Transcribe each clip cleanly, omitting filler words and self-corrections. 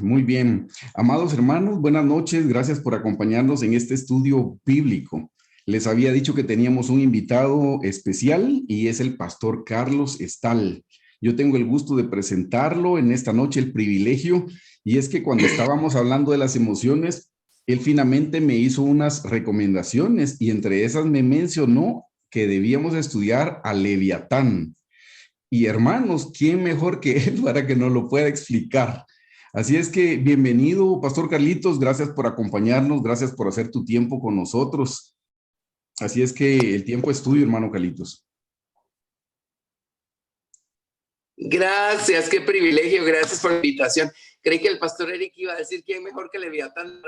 Muy bien. Amados hermanos, buenas noches. Gracias por acompañarnos en este estudio bíblico. Les había dicho que teníamos un invitado especial y es el pastor Carlos Estal. Yo tengo el gusto de presentarlo en esta noche, el privilegio, y es que cuando estábamos hablando de las emociones, él finalmente me hizo unas recomendaciones y entre esas me mencionó que debíamos estudiar a Leviatán. Y hermanos, ¿quién mejor que él para que nos lo pueda explicar? Así es que bienvenido, Pastor Carlitos, gracias por acompañarnos, gracias por hacer tu tiempo con nosotros. Así es que el tiempo es tuyo, hermano Carlitos. Gracias, qué privilegio, gracias por la invitación. Creí que el pastor Eric iba a decir quién mejor que Leviatán.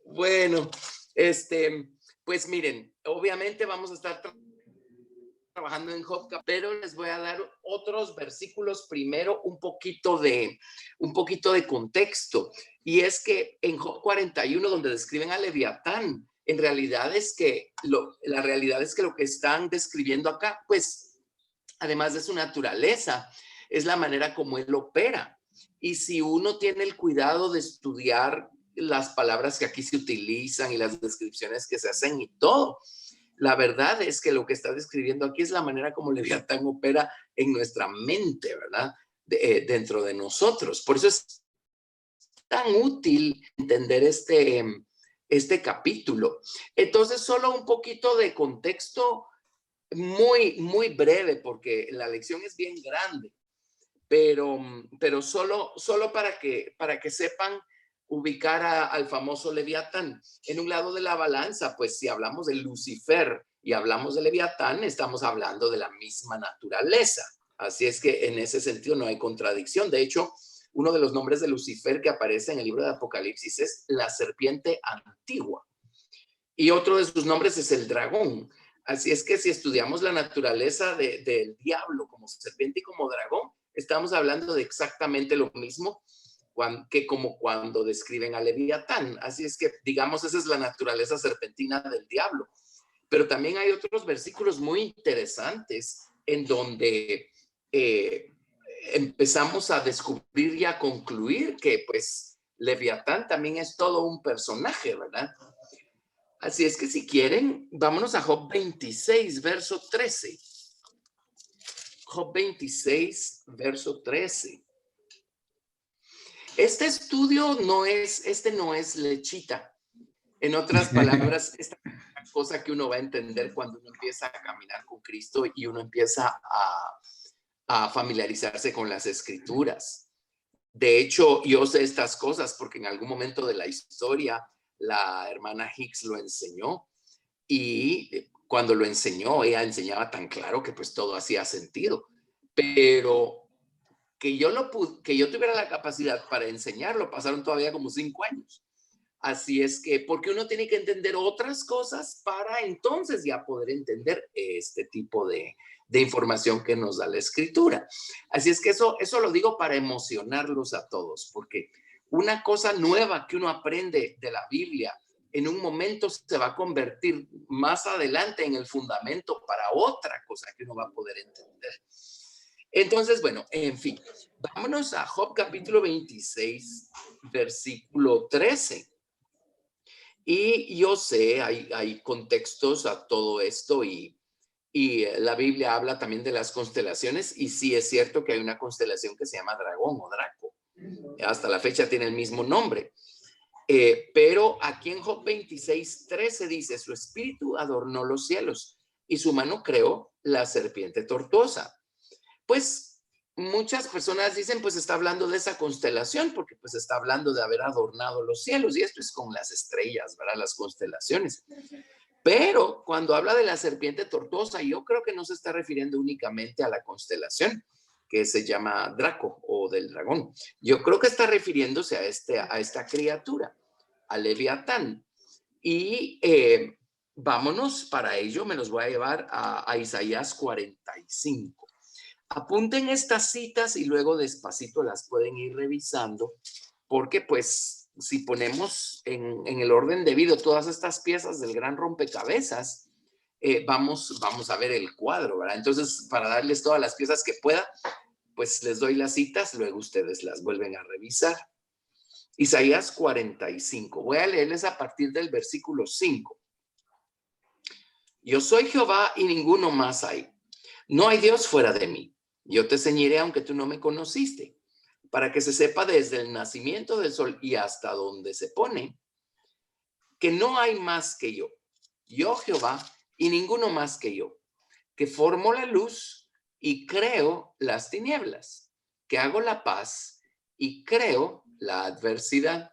Bueno, pues miren, obviamente vamos a estar trabajando en Job, pero les voy a dar otros versículos primero, un poquito de contexto. Y es que en Job 41, donde describen a Leviatán, en realidad es que la realidad es que lo que están describiendo acá, pues, además de su naturaleza, es la manera como él opera. Y si uno tiene el cuidado de estudiar las palabras que aquí se utilizan y las descripciones que se hacen y todo, la verdad es que lo que está describiendo aquí es la manera como Leviatán opera en nuestra mente, ¿verdad? Dentro de nosotros. Por eso es tan útil entender este capítulo. Entonces, solo un poquito de contexto muy breve, porque la lección es bien grande, pero solo para que sepan ubicar al famoso Leviatán. En un lado de la balanza, pues si hablamos de Lucifer y hablamos de Leviatán, estamos hablando de la misma naturaleza. Así es que en ese sentido no hay contradicción. De hecho, uno de los nombres de Lucifer que aparece en el libro de Apocalipsis es la serpiente antigua. Y otro de sus nombres es el dragón. Así es que si estudiamos la naturaleza del diablo como serpiente y como dragón, estamos hablando de exactamente lo mismo que como cuando describen a Leviatán. Así es que, digamos, esa es la naturaleza serpentina del diablo. Pero también hay otros versículos muy interesantes en donde empezamos a descubrir y a concluir que, pues, Leviatán también es todo un personaje, ¿verdad? Así es que si quieren, vámonos a Job 26, verso 13. Job 26, verso 13. Este estudio no es lechita. En otras palabras, esta cosa que uno va a entender cuando uno empieza a caminar con Cristo y uno empieza a familiarizarse con las escrituras. De hecho, yo sé estas cosas porque en algún momento de la historia la hermana Hicks lo enseñó y cuando lo enseñó, ella enseñaba tan claro que pues todo hacía sentido. Pero que yo tuviera la capacidad para enseñarlo, pasaron todavía como 5 años. Así es que, porque uno tiene que entender otras cosas para entonces ya poder entender este tipo de información que nos da la escritura. Así es que eso lo digo para emocionarlos a todos, porque una cosa nueva que uno aprende de la Biblia en un momento se va a convertir más adelante en el fundamento para otra cosa que uno va a poder entender. Entonces, bueno, en fin, vámonos a Job capítulo 26, versículo 13. Y yo sé, hay contextos a todo esto y la Biblia habla también de las constelaciones y sí es cierto que hay una constelación que se llama Dragón o Draco. Hasta la fecha tiene el mismo nombre. Pero aquí en Job 26, 13 dice, su espíritu adornó los cielos y su mano creó la serpiente tortuosa. Pues muchas personas dicen, pues está hablando de esa constelación, porque pues está hablando de haber adornado los cielos, y esto es con las estrellas, ¿verdad? Las constelaciones. Pero cuando habla de la serpiente tortuosa, yo creo que no se está refiriendo únicamente a la constelación, que se llama Draco o del dragón. Yo creo que está refiriéndose a esta criatura, a Leviatán. Y vámonos para ello, me los voy a llevar a Isaías 45. Apunten estas citas y luego despacito las pueden ir revisando, porque pues si ponemos en el orden debido todas estas piezas del gran rompecabezas, vamos a ver el cuadro, ¿verdad? Entonces, para darles todas las piezas que pueda, pues les doy las citas, luego ustedes las vuelven a revisar. Isaías 45. Voy a leerles a partir del versículo 5. Yo soy Jehová y ninguno más hay. No hay Dios fuera de mí. Yo te ceñiré aunque tú no me conociste, para que se sepa desde el nacimiento del sol y hasta donde se pone, que no hay más que yo. Yo Jehová y ninguno más que yo, que formo la luz y creo las tinieblas, que hago la paz y creo la adversidad.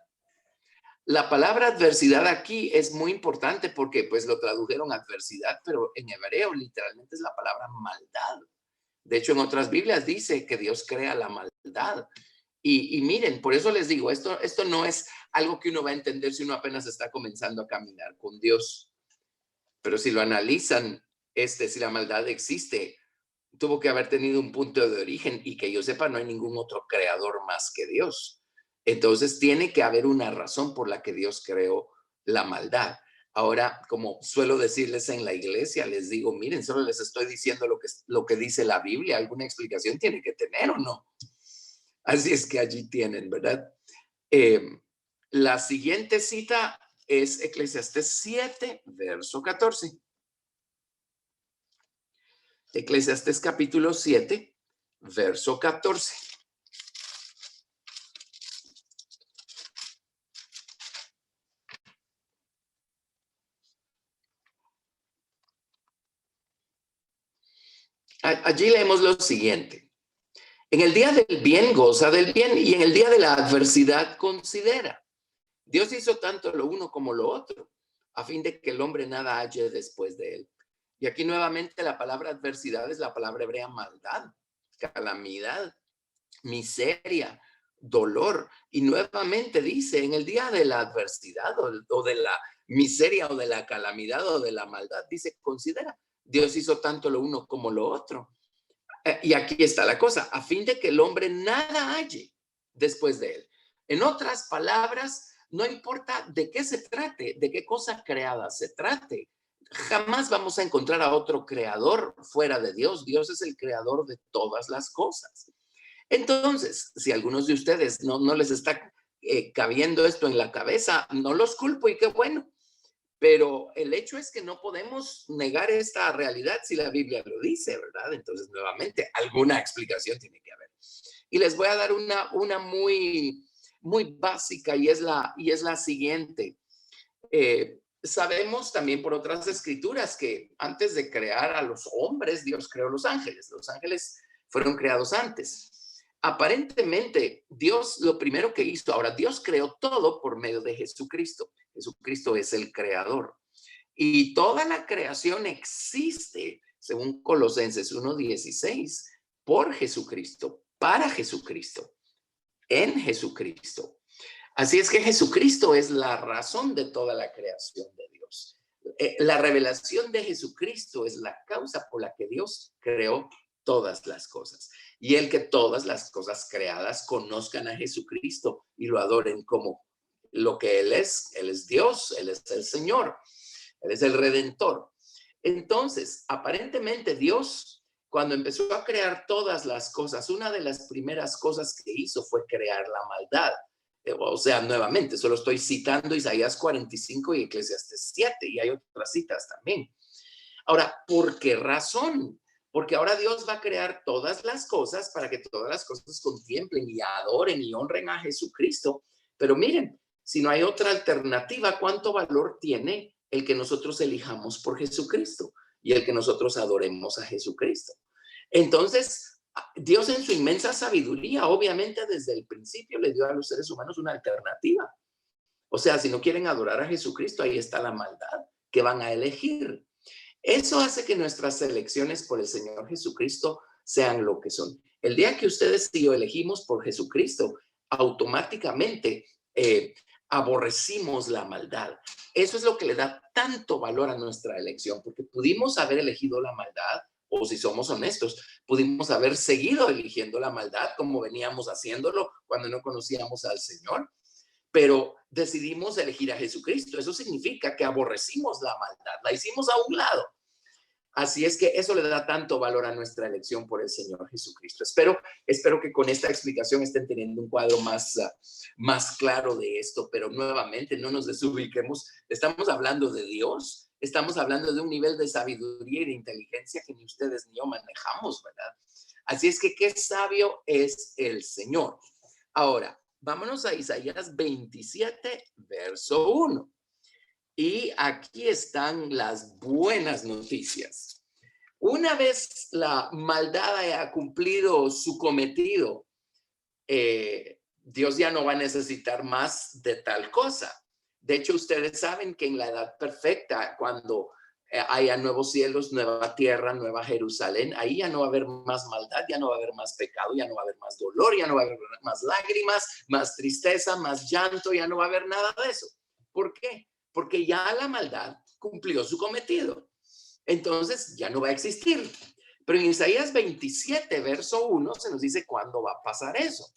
La palabra adversidad aquí es muy importante porque pues lo tradujeron adversidad, pero en hebreo literalmente es la palabra maldad. De hecho, en otras Biblias dice que Dios crea la maldad. Y miren, por eso les digo, esto no es algo que uno va a entender si uno apenas está comenzando a caminar con Dios. Pero si lo analizan, si la maldad existe, tuvo que haber tenido un punto de origen y que yo sepa, no hay ningún otro creador más que Dios. Entonces tiene que haber una razón por la que Dios creó la maldad. Ahora, como suelo decirles en la iglesia, les digo, miren, solo les estoy diciendo lo que dice la Biblia, alguna explicación tiene que tener o no. Así es que allí tienen, ¿verdad? La siguiente cita es Eclesiastés 7, verso 14. Eclesiastés capítulo 7, verso 14. Allí leemos lo siguiente. En el día del bien goza del bien y en el día de la adversidad considera. Dios hizo tanto lo uno como lo otro, a fin de que el hombre nada halle después de él. Y aquí nuevamente la palabra adversidad es la palabra hebrea maldad, calamidad, miseria, dolor. Y nuevamente dice, en el día de la adversidad o de la miseria o de la calamidad o de la maldad, dice, considera, Dios hizo tanto lo uno como lo otro. Y aquí está la cosa, a fin de que el hombre nada halle después de él. En otras palabras, no importa de qué se trate, de qué cosa creada se trate, jamás vamos a encontrar a otro creador fuera de Dios. Dios es el creador de todas las cosas. Entonces, si a algunos de ustedes no les está cabiendo esto en la cabeza, no los culpo y qué bueno. Pero el hecho es que no podemos negar esta realidad si la Biblia lo dice, ¿verdad? Entonces, nuevamente, alguna explicación tiene que haber. Y les voy a dar una muy, muy básica y es la siguiente. Sabemos también por otras escrituras que antes de crear a los hombres, Dios creó los ángeles. Los ángeles fueron creados antes. Aparentemente, Dios lo primero que hizo, ahora Dios creó todo por medio de Jesucristo. Jesucristo es el creador. Y toda la creación existe, según Colosenses 1:16, por Jesucristo, para Jesucristo, en Jesucristo. Así es que Jesucristo es la razón de toda la creación de Dios. La revelación de Jesucristo es la causa por la que Dios creó todas las cosas. Y el que todas las cosas creadas conozcan a Jesucristo y lo adoren como lo que Él es Dios, Él es el Señor, Él es el Redentor. Entonces, aparentemente Dios, cuando empezó a crear todas las cosas, una de las primeras cosas que hizo fue crear la maldad. O sea, nuevamente, solo estoy citando Isaías 45 y Eclesiastés 7, y hay otras citas también. Ahora, ¿por qué razón? Porque ahora Dios va a crear todas las cosas para que todas las cosas contemplen y adoren y honren a Jesucristo. Pero miren, si no hay otra alternativa, ¿cuánto valor tiene el que nosotros elijamos por Jesucristo y el que nosotros adoremos a Jesucristo? Entonces, Dios en su inmensa sabiduría, obviamente desde el principio le dio a los seres humanos una alternativa. O sea, si no quieren adorar a Jesucristo, ahí está la maldad que van a elegir. Eso hace que nuestras elecciones por el Señor Jesucristo sean lo que son. El día que ustedes y yo elegimos por Jesucristo, automáticamente aborrecimos la maldad. Eso es lo que le da tanto valor a nuestra elección, porque pudimos haber elegido la maldad, o si somos honestos, pudimos haber seguido eligiendo la maldad como veníamos haciéndolo cuando no conocíamos al Señor, pero decidimos elegir a Jesucristo. Eso significa que aborrecimos la maldad, la hicimos a un lado Así es que eso le da tanto valor a nuestra elección por el Señor Jesucristo. Espero que con esta explicación estén teniendo un cuadro más claro de esto, pero nuevamente no nos desubiquemos. Estamos hablando de Dios, estamos hablando de un nivel de sabiduría y de inteligencia que ni ustedes ni yo manejamos, ¿verdad? Así es que qué sabio es el Señor. Ahora, vámonos a Isaías 27, verso 1. Y aquí están las buenas noticias. Una vez la maldad haya cumplido su cometido, Dios ya no va a necesitar más de tal cosa. De hecho, ustedes saben que en la edad perfecta, cuando haya nuevos cielos, nueva tierra, nueva Jerusalén, ahí ya no va a haber más maldad, ya no va a haber más pecado, ya no va a haber más dolor, ya no va a haber más lágrimas, más tristeza, más llanto, ya no va a haber nada de eso. ¿Por qué? Porque ya la maldad cumplió su cometido. Entonces ya no va a existir. Pero en Isaías 27, verso 1, se nos dice cuándo va a pasar eso.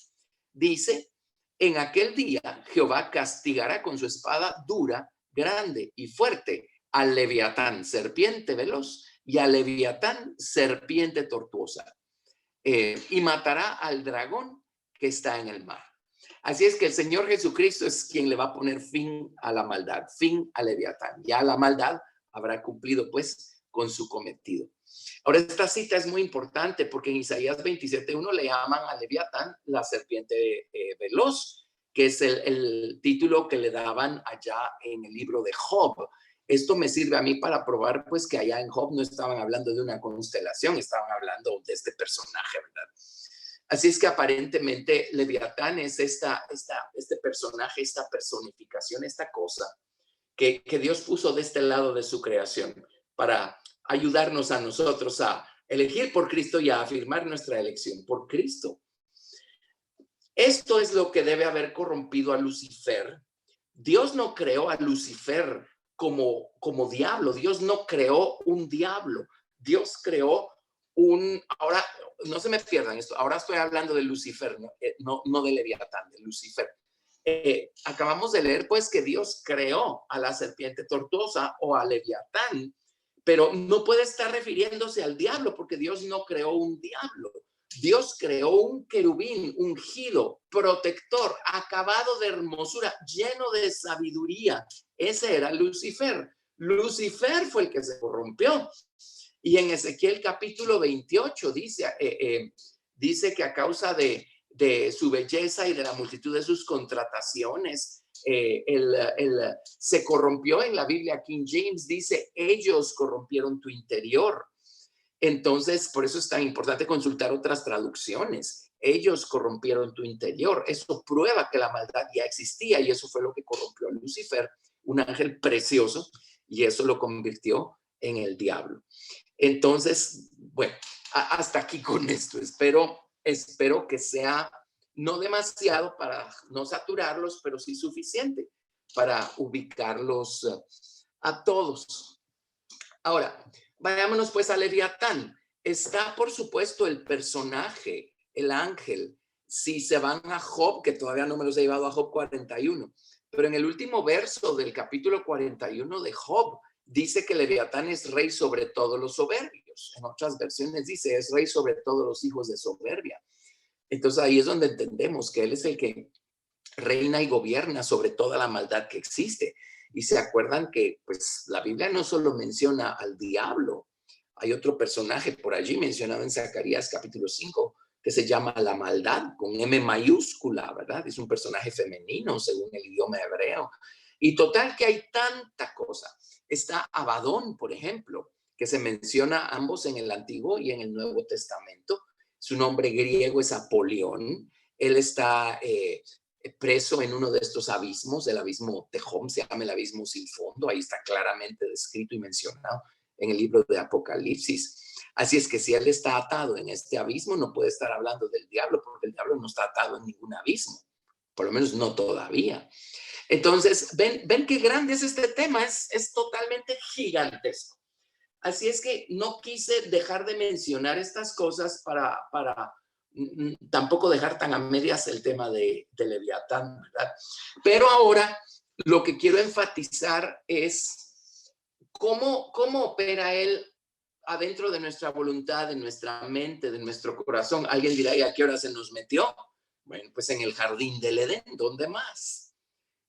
Dice, en aquel día Jehová castigará con su espada dura, grande y fuerte al Leviatán, serpiente veloz, y al Leviatán, serpiente tortuosa, y matará al dragón que está en el mar. Así es que el Señor Jesucristo es quien le va a poner fin a la maldad, fin a Leviatán. Ya la maldad habrá cumplido pues con su cometido. Ahora, esta cita es muy importante porque en Isaías 27:1 le llaman a Leviatán la serpiente veloz, que es el título que le daban allá en el libro de Job. Esto me sirve a mí para probar pues que allá en Job no estaban hablando de una constelación, estaban hablando de este personaje, ¿verdad? Así es que aparentemente Leviatán es este personaje, esta personificación, esta cosa que Dios puso de este lado de su creación para ayudarnos a nosotros a elegir por Cristo y a afirmar nuestra elección por Cristo. Esto es lo que debe haber corrompido a Lucifer. Dios no creó a Lucifer como diablo. Dios no creó un diablo. Dios creó ahora, no se me pierdan esto, ahora estoy hablando de Lucifer, no de Leviatán, de Lucifer. Acabamos de leer pues que Dios creó a la serpiente tortuosa o a Leviatán, pero no puede estar refiriéndose al diablo porque Dios no creó un diablo. Dios creó un querubín ungido, protector, acabado de hermosura, lleno de sabiduría. Ese era Lucifer. Lucifer fue el que se corrompió. Y en Ezequiel capítulo 28 dice que a causa de su belleza y de la multitud de sus contrataciones, él se corrompió. En la Biblia King James dice, ellos corrompieron tu interior. Entonces, por eso es tan importante consultar otras traducciones. Ellos corrompieron tu interior. Eso prueba que la maldad ya existía y eso fue lo que corrompió a Lucifer, un ángel precioso, y eso lo convirtió en el diablo. Entonces, bueno, hasta aquí con esto. Espero que sea no demasiado para no saturarlos, pero sí suficiente para ubicarlos a todos. Ahora, vayámonos pues a Leviatán. Está, por supuesto, el personaje, el ángel. Si se van a Job, que todavía no me los he llevado a Job 41, pero en el último verso del capítulo 41 de Job, dice que Leviatán es rey sobre todos los soberbios. En otras versiones dice, es rey sobre todos los hijos de soberbia. Entonces ahí es donde entendemos que él es el que reina y gobierna sobre toda la maldad que existe. Y se acuerdan que pues la Biblia no solo menciona al diablo, hay otro personaje por allí mencionado en Zacarías capítulo 5 que se llama la maldad con M mayúscula, ¿verdad? Es un personaje femenino según el idioma hebreo. Y total que hay tanta cosa. Está Abadón, por ejemplo, que se menciona ambos en el Antiguo y en el Nuevo Testamento. Su nombre griego es Apolión. Él está preso en uno de estos abismos, el abismo Tehom, se llama el abismo sin fondo. Ahí está claramente descrito y mencionado en el libro de Apocalipsis. Así es que si él está atado en este abismo, no puede estar hablando del diablo, porque el diablo no está atado en ningún abismo, por lo menos no todavía. Entonces, ven qué grande es este tema, es totalmente gigantesco. Así es que no quise dejar de mencionar estas cosas para tampoco dejar tan a medias el tema de Leviatán, ¿verdad? Pero ahora lo que quiero enfatizar es cómo opera él adentro de nuestra voluntad, de nuestra mente, de nuestro corazón. Alguien dirá, ¿y a qué hora se nos metió? Bueno, pues en el jardín del Edén, ¿dónde más?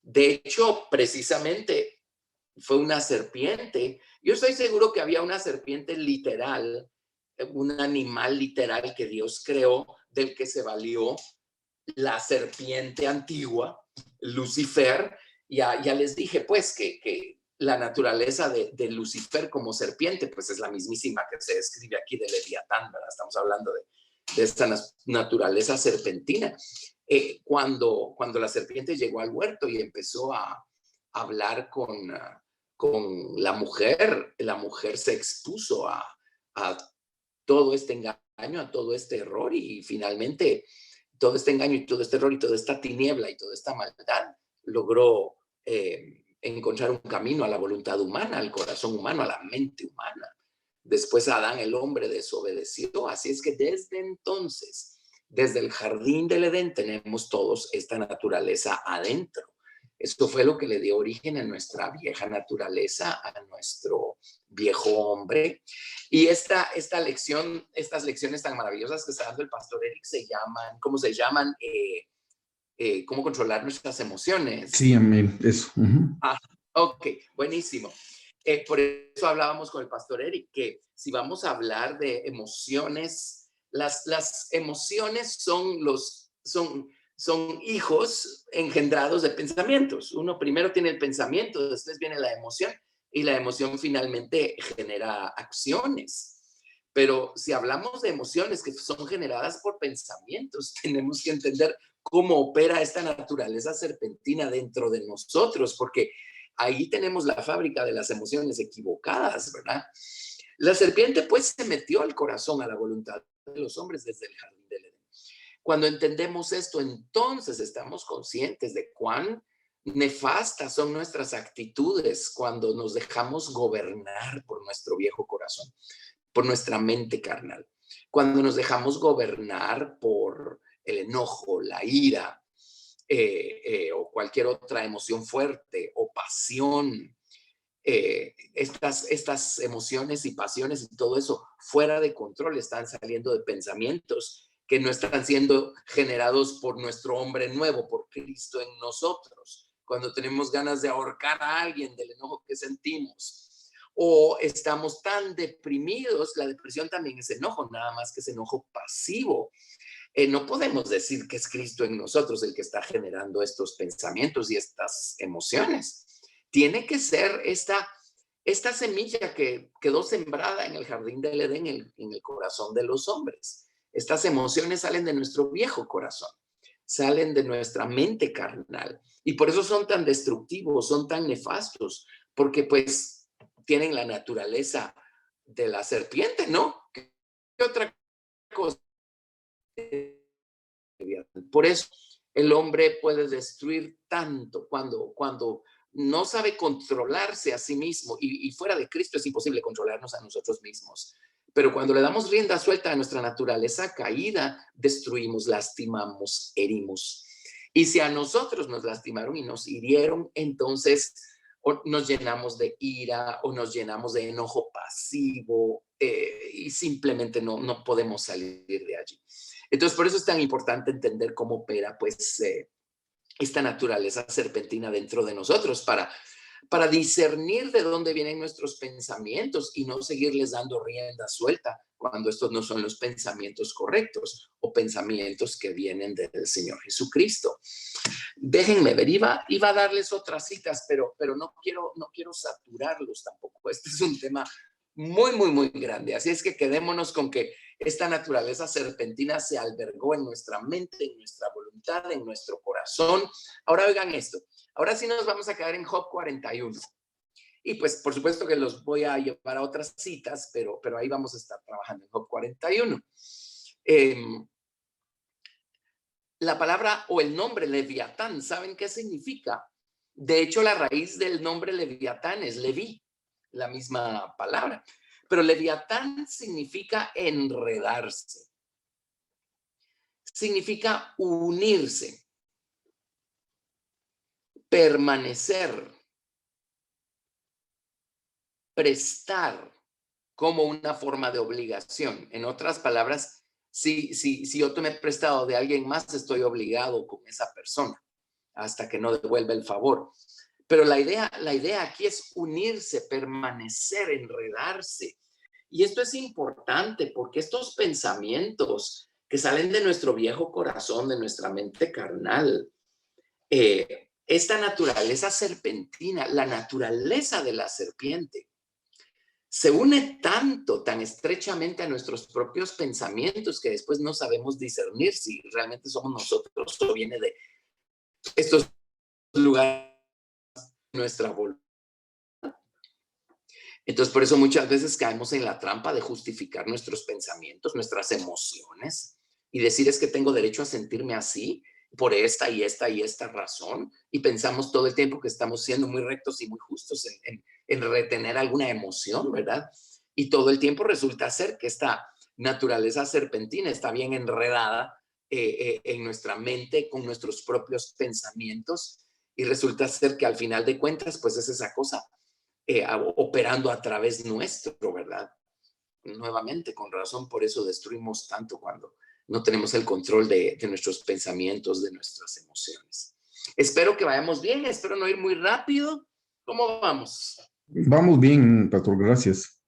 De hecho, precisamente fue una serpiente. Yo estoy seguro que había una serpiente literal, un animal literal que Dios creó, del que se valió la serpiente antigua, Lucifer. Ya les dije, pues, que la naturaleza de Lucifer como serpiente, pues es la mismísima que se describe aquí de Leviatán, ¿verdad? Estamos hablando de esta naturaleza serpentina. Cuando la serpiente llegó al huerto y empezó a hablar con la mujer se expuso a todo este engaño, a todo este error, y finalmente todo este engaño y todo este error y toda esta tiniebla y toda esta maldad logró encontrar un camino a la voluntad humana, al corazón humano, a la mente humana. Después Adán, el hombre, desobedeció. Así es que desde entonces, desde el jardín del Edén, tenemos todos esta naturaleza adentro. Esto fue lo que le dio origen a nuestra vieja naturaleza, a nuestro viejo hombre. Y estas lecciones tan maravillosas que está dando el pastor Eric se llaman, ¿cómo se llaman? ¿Cómo controlar nuestras emociones? Sí, amén. Eso. Ah, ok, buenísimo. Por eso hablábamos con el pastor Eric, que si vamos a hablar de emociones, las emociones son hijos engendrados de pensamientos. Uno primero tiene el pensamiento, después viene la emoción, y la emoción finalmente genera acciones. Pero si hablamos de emociones que son generadas por pensamientos, tenemos que entender cómo opera esta naturaleza serpentina dentro de nosotros, porque ahí tenemos la fábrica de las emociones equivocadas, ¿verdad? La serpiente pues se metió al corazón, a la voluntad de los hombres desde el jardín del Edén. Cuando entendemos esto, entonces estamos conscientes de cuán nefastas son nuestras actitudes cuando nos dejamos gobernar por nuestro viejo corazón, por nuestra mente carnal. Cuando nos dejamos gobernar por el enojo, la ira, o cualquier otra emoción fuerte o pasión, estas emociones y pasiones y todo eso fuera de control están saliendo de pensamientos que no están siendo generados por nuestro hombre nuevo, por Cristo en nosotros. Cuando tenemos ganas de ahorcar a alguien del enojo que sentimos, o estamos tan deprimidos, la depresión también es enojo, nada más que es enojo pasivo. No podemos decir que es Cristo en nosotros el que está generando estos pensamientos y estas emociones. Tiene que ser esta semilla que quedó sembrada en el jardín del Edén, en el corazón de los hombres. Estas emociones salen de nuestro viejo corazón, salen de nuestra mente carnal, y por eso son tan destructivos, son tan nefastos, porque pues tienen la naturaleza de la serpiente, ¿no? ¿Qué otra cosa? Por eso el hombre puede destruir tanto cuando no sabe controlarse a sí mismo, y fuera de Cristo es imposible controlarnos a nosotros mismos. Pero cuando le damos rienda suelta a nuestra naturaleza caída, destruimos, lastimamos, herimos. Y si a nosotros nos lastimaron y nos hirieron, entonces o nos llenamos de ira o nos llenamos de enojo pasivo, y simplemente no podemos salir de allí. Entonces, por eso es tan importante entender cómo opera, pues, esta naturaleza serpentina dentro de nosotros para discernir de dónde vienen nuestros pensamientos y no seguirles dando rienda suelta cuando estos no son los pensamientos correctos o pensamientos que vienen del Señor Jesucristo. Déjenme ver, iba a darles otras citas, pero no quiero saturarlos tampoco. Este es un tema muy, muy, muy grande. Así es que quedémonos con que esta naturaleza serpentina se albergó en nuestra mente, en nuestra voluntad, en nuestro corazón. Ahora oigan esto. Ahora sí nos vamos a quedar en Job 41. Y pues por supuesto que los voy a llevar a otras citas, pero ahí vamos a estar trabajando en Job 41. La palabra o el nombre Leviatán, ¿saben qué significa? De hecho, la raíz del nombre Leviatán es Leví, la misma palabra. Pero Leviatán significa enredarse, significa unirse, permanecer, prestar, como una forma de obligación. En otras palabras, si yo tomé prestado de alguien más, estoy obligado con esa persona hasta que no devuelva el favor. Pero la idea aquí es unirse, permanecer, enredarse. Y esto es importante porque estos pensamientos que salen de nuestro viejo corazón, de nuestra mente carnal, esta naturaleza serpentina, la naturaleza de la serpiente, se une tan estrechamente a nuestros propios pensamientos que después no sabemos discernir si realmente somos nosotros o viene de estos lugares de nuestra voluntad. Entonces, por eso muchas veces caemos en la trampa de justificar nuestros pensamientos, nuestras emociones y decir es que tengo derecho a sentirme así por esta y esta y esta razón, y pensamos todo el tiempo que estamos siendo muy rectos y muy justos en retener alguna emoción, ¿verdad? Y todo el tiempo resulta ser que esta naturaleza serpentina está bien enredada en nuestra mente con nuestros propios pensamientos, y resulta ser que al final de cuentas, pues es esa cosa operando a través nuestro, ¿verdad? Nuevamente, con razón, por eso destruimos tanto cuando no tenemos el control de nuestros pensamientos, de nuestras emociones. Espero que vayamos bien, espero no ir muy rápido. ¿Cómo vamos? Vamos bien, pastor, gracias.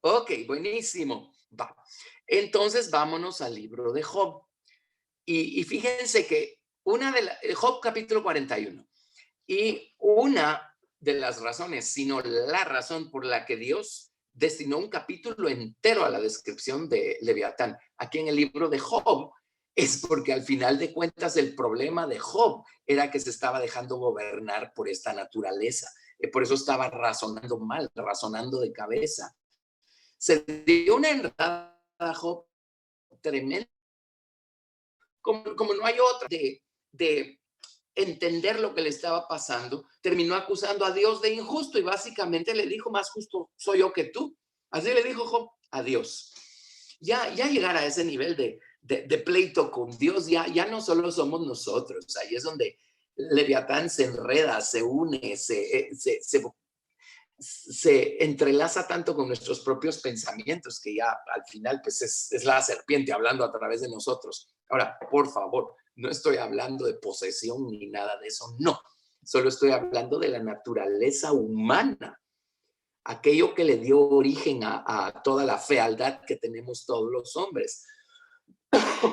Ok, buenísimo. Va. Entonces, vámonos al libro de Job. Y fíjense que Job capítulo 41, y una de las razones, sino la razón por la que Dios destinó un capítulo entero a la descripción de Leviatán aquí en el libro de Job, es porque al final de cuentas el problema de Job era que se estaba dejando gobernar por esta naturaleza. Por eso estaba razonando mal, razonando de cabeza. Se dio una enredada a Job tremenda, como no hay otra, de entender lo que le estaba pasando. Terminó acusando a Dios de injusto y básicamente le dijo, más justo soy yo que tú. Así le dijo Job a Dios. Ya llegar a ese nivel de pleito con Dios, ya no solo somos nosotros. Ahí es donde Leviatán se enreda, se une, se entrelaza tanto con nuestros propios pensamientos que ya al final pues es la serpiente hablando a través de nosotros. Ahora, por favor, no estoy hablando de posesión ni nada de eso, no. Solo estoy hablando de la naturaleza humana, aquello que le dio origen a toda la fealdad que tenemos todos los hombres.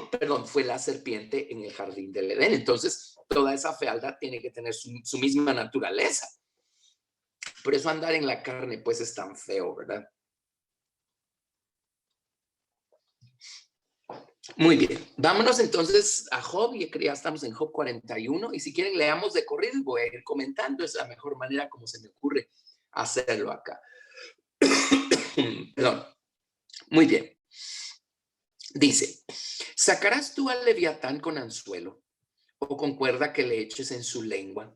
Perdón, fue la serpiente en el jardín del Edén. Entonces, toda esa fealdad tiene que tener su misma naturaleza. Por eso andar en la carne, pues, es tan feo, ¿verdad? Muy bien, vámonos entonces a Job, ya estamos en Job 41, y si quieren leamos de corrido y voy a ir comentando, es la mejor manera como se me ocurre hacerlo acá. Perdón. Muy bien. Dice, ¿sacarás tú al Leviatán con anzuelo o con cuerda que le eches en su lengua?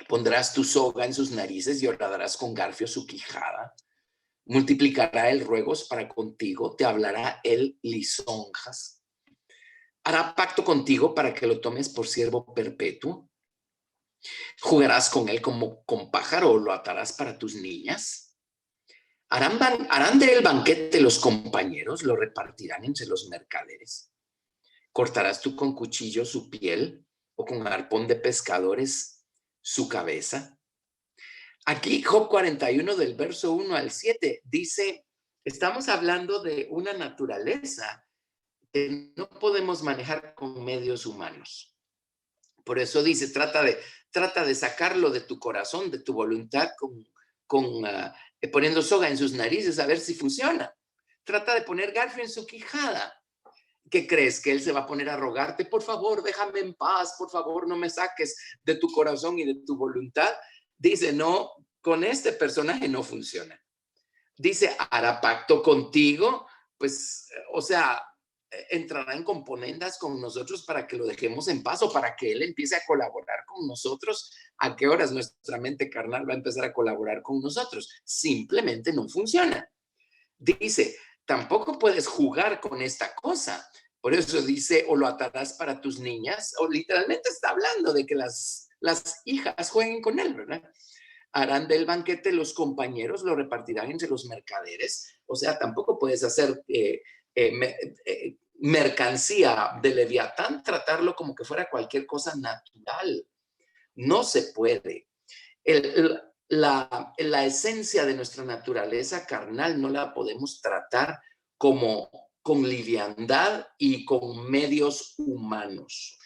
Pondrás tu soga en sus narices y horadarás con garfio su quijada. Multiplicará él ruegos para contigo, te hablará él lisonjas. Hará pacto contigo para que lo tomes por siervo perpetuo. Jugarás con él como con pájaro o lo atarás para tus niñas. Harán de él banquete los compañeros, lo repartirán entre los mercaderes. Cortarás tú con cuchillo su piel o con arpón de pescadores su cabeza. Aquí Job 41 del verso 1 al 7 dice, estamos hablando de una naturaleza que no podemos manejar con medios humanos. Por eso dice, trata de sacarlo de tu corazón, de tu voluntad, poniendo soga en sus narices a ver si funciona. Trata de poner garfio en su quijada. ¿Qué crees? ¿Que él se va a poner a rogarte? Por favor, déjame en paz, por favor, no me saques de tu corazón y de tu voluntad. Dice, no, con este personaje no funciona. Dice, hará pacto contigo, pues, o sea, entrará en componendas con nosotros para que lo dejemos en paz o para que él empiece a colaborar con nosotros. ¿A qué horas nuestra mente carnal va a empezar a colaborar con nosotros? Simplemente no funciona. Dice, tampoco puedes jugar con esta cosa. Por eso dice, o lo atarás para tus niñas, o literalmente está hablando de que las hijas jueguen con él, ¿verdad? harán del banquete, los compañeros lo repartirán entre los mercaderes. O sea, tampoco puedes hacer mercancía de Leviatán, tratarlo como que fuera cualquier cosa natural. No se puede. La esencia de nuestra naturaleza carnal no la podemos tratar como con liviandad y con medios humanos.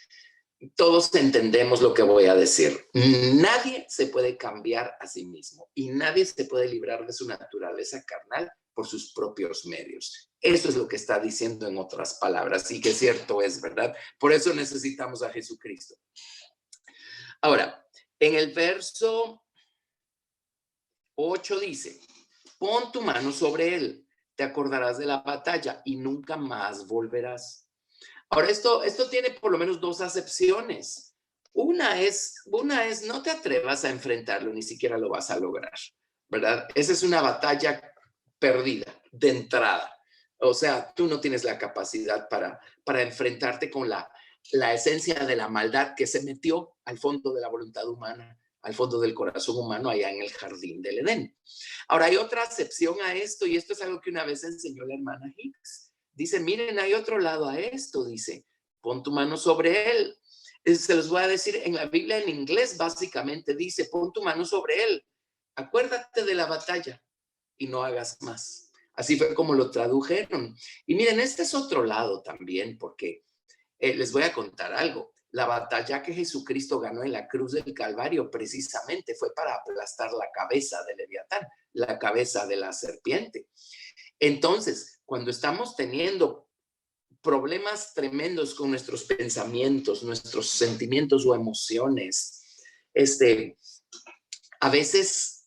Todos entendemos lo que voy a decir. Nadie se puede cambiar a sí mismo y nadie se puede librar de su naturaleza carnal por sus propios medios. Eso es lo que está diciendo en otras palabras y que cierto es, ¿verdad? Por eso necesitamos a Jesucristo. Ahora, en el verso 8 dice, pon tu mano sobre él, te acordarás de la batalla y nunca más volverás. Ahora, esto tiene por lo menos dos acepciones. Una es, no te atrevas a enfrentarlo, ni siquiera lo vas a lograr, ¿verdad? Esa es una batalla perdida de entrada. O sea, tú no tienes la capacidad para enfrentarte con la esencia de la maldad que se metió al fondo de la voluntad humana, al fondo del corazón humano, allá en el jardín del Edén. Ahora, hay otra acepción a esto, y esto es algo que una vez enseñó la hermana Hicks. Dice, miren, hay otro lado a esto, dice, pon tu mano sobre él. Se los voy a decir, en la Biblia en inglés básicamente dice, pon tu mano sobre él. Acuérdate de la batalla y no hagas más. Así fue como lo tradujeron. Y miren, este es otro lado también, porque les voy a contar algo. La batalla que Jesucristo ganó en la cruz del Calvario precisamente fue para aplastar la cabeza de Leviatán, la cabeza de la serpiente. Entonces, cuando estamos teniendo problemas tremendos con nuestros pensamientos, nuestros sentimientos o emociones, a veces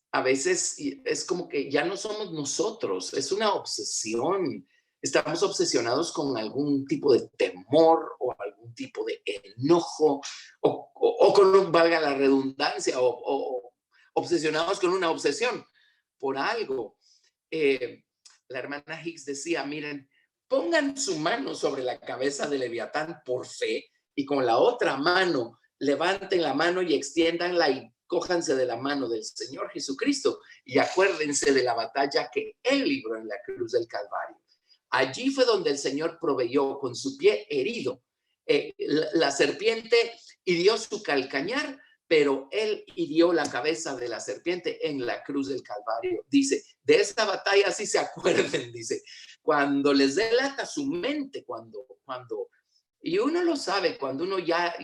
es como que ya no somos nosotros, es una obsesión. Estamos obsesionados con algún tipo de temor o algún tipo de enojo o con, valga la redundancia, o obsesionados con una obsesión por algo. La hermana Hicks decía, miren, pongan su mano sobre la cabeza de Leviatán por fe y con la otra mano levanten la mano y extiéndanla y cójanse de la mano del Señor Jesucristo y acuérdense de la batalla que Él libró en la cruz del Calvario. Allí fue donde el Señor proveyó con su pie herido. La serpiente hirió su calcañar, pero Él hirió la cabeza de la serpiente en la cruz del Calvario. Dice, de esta batalla sí se acuerden, dice, cuando les delata su mente, y uno lo sabe, cuando uno ya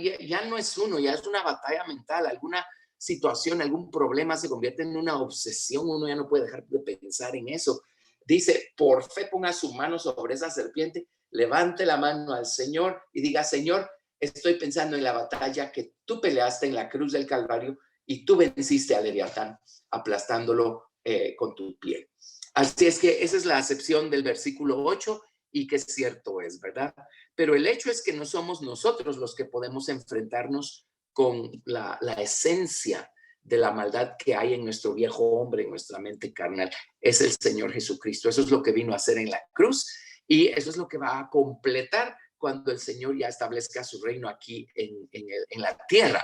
no es uno, ya es una batalla mental, alguna situación, algún problema se convierte en una obsesión, uno ya no puede dejar de pensar en eso. Dice, por fe ponga su mano sobre esa serpiente, levante la mano al Señor y diga, Señor, estoy pensando en la batalla que tú peleaste en la cruz del Calvario y tú venciste a Leviatán aplastándolo con tu pie. Así es que esa es la acepción del versículo 8 y que cierto es, ¿verdad? Pero el hecho es que no somos nosotros los que podemos enfrentarnos con la esencia de la maldad que hay en nuestro viejo hombre, en nuestra mente carnal. Es el Señor Jesucristo. Eso es lo que vino a hacer en la cruz y eso es lo que va a completar cuando el Señor ya establezca su reino aquí en la tierra.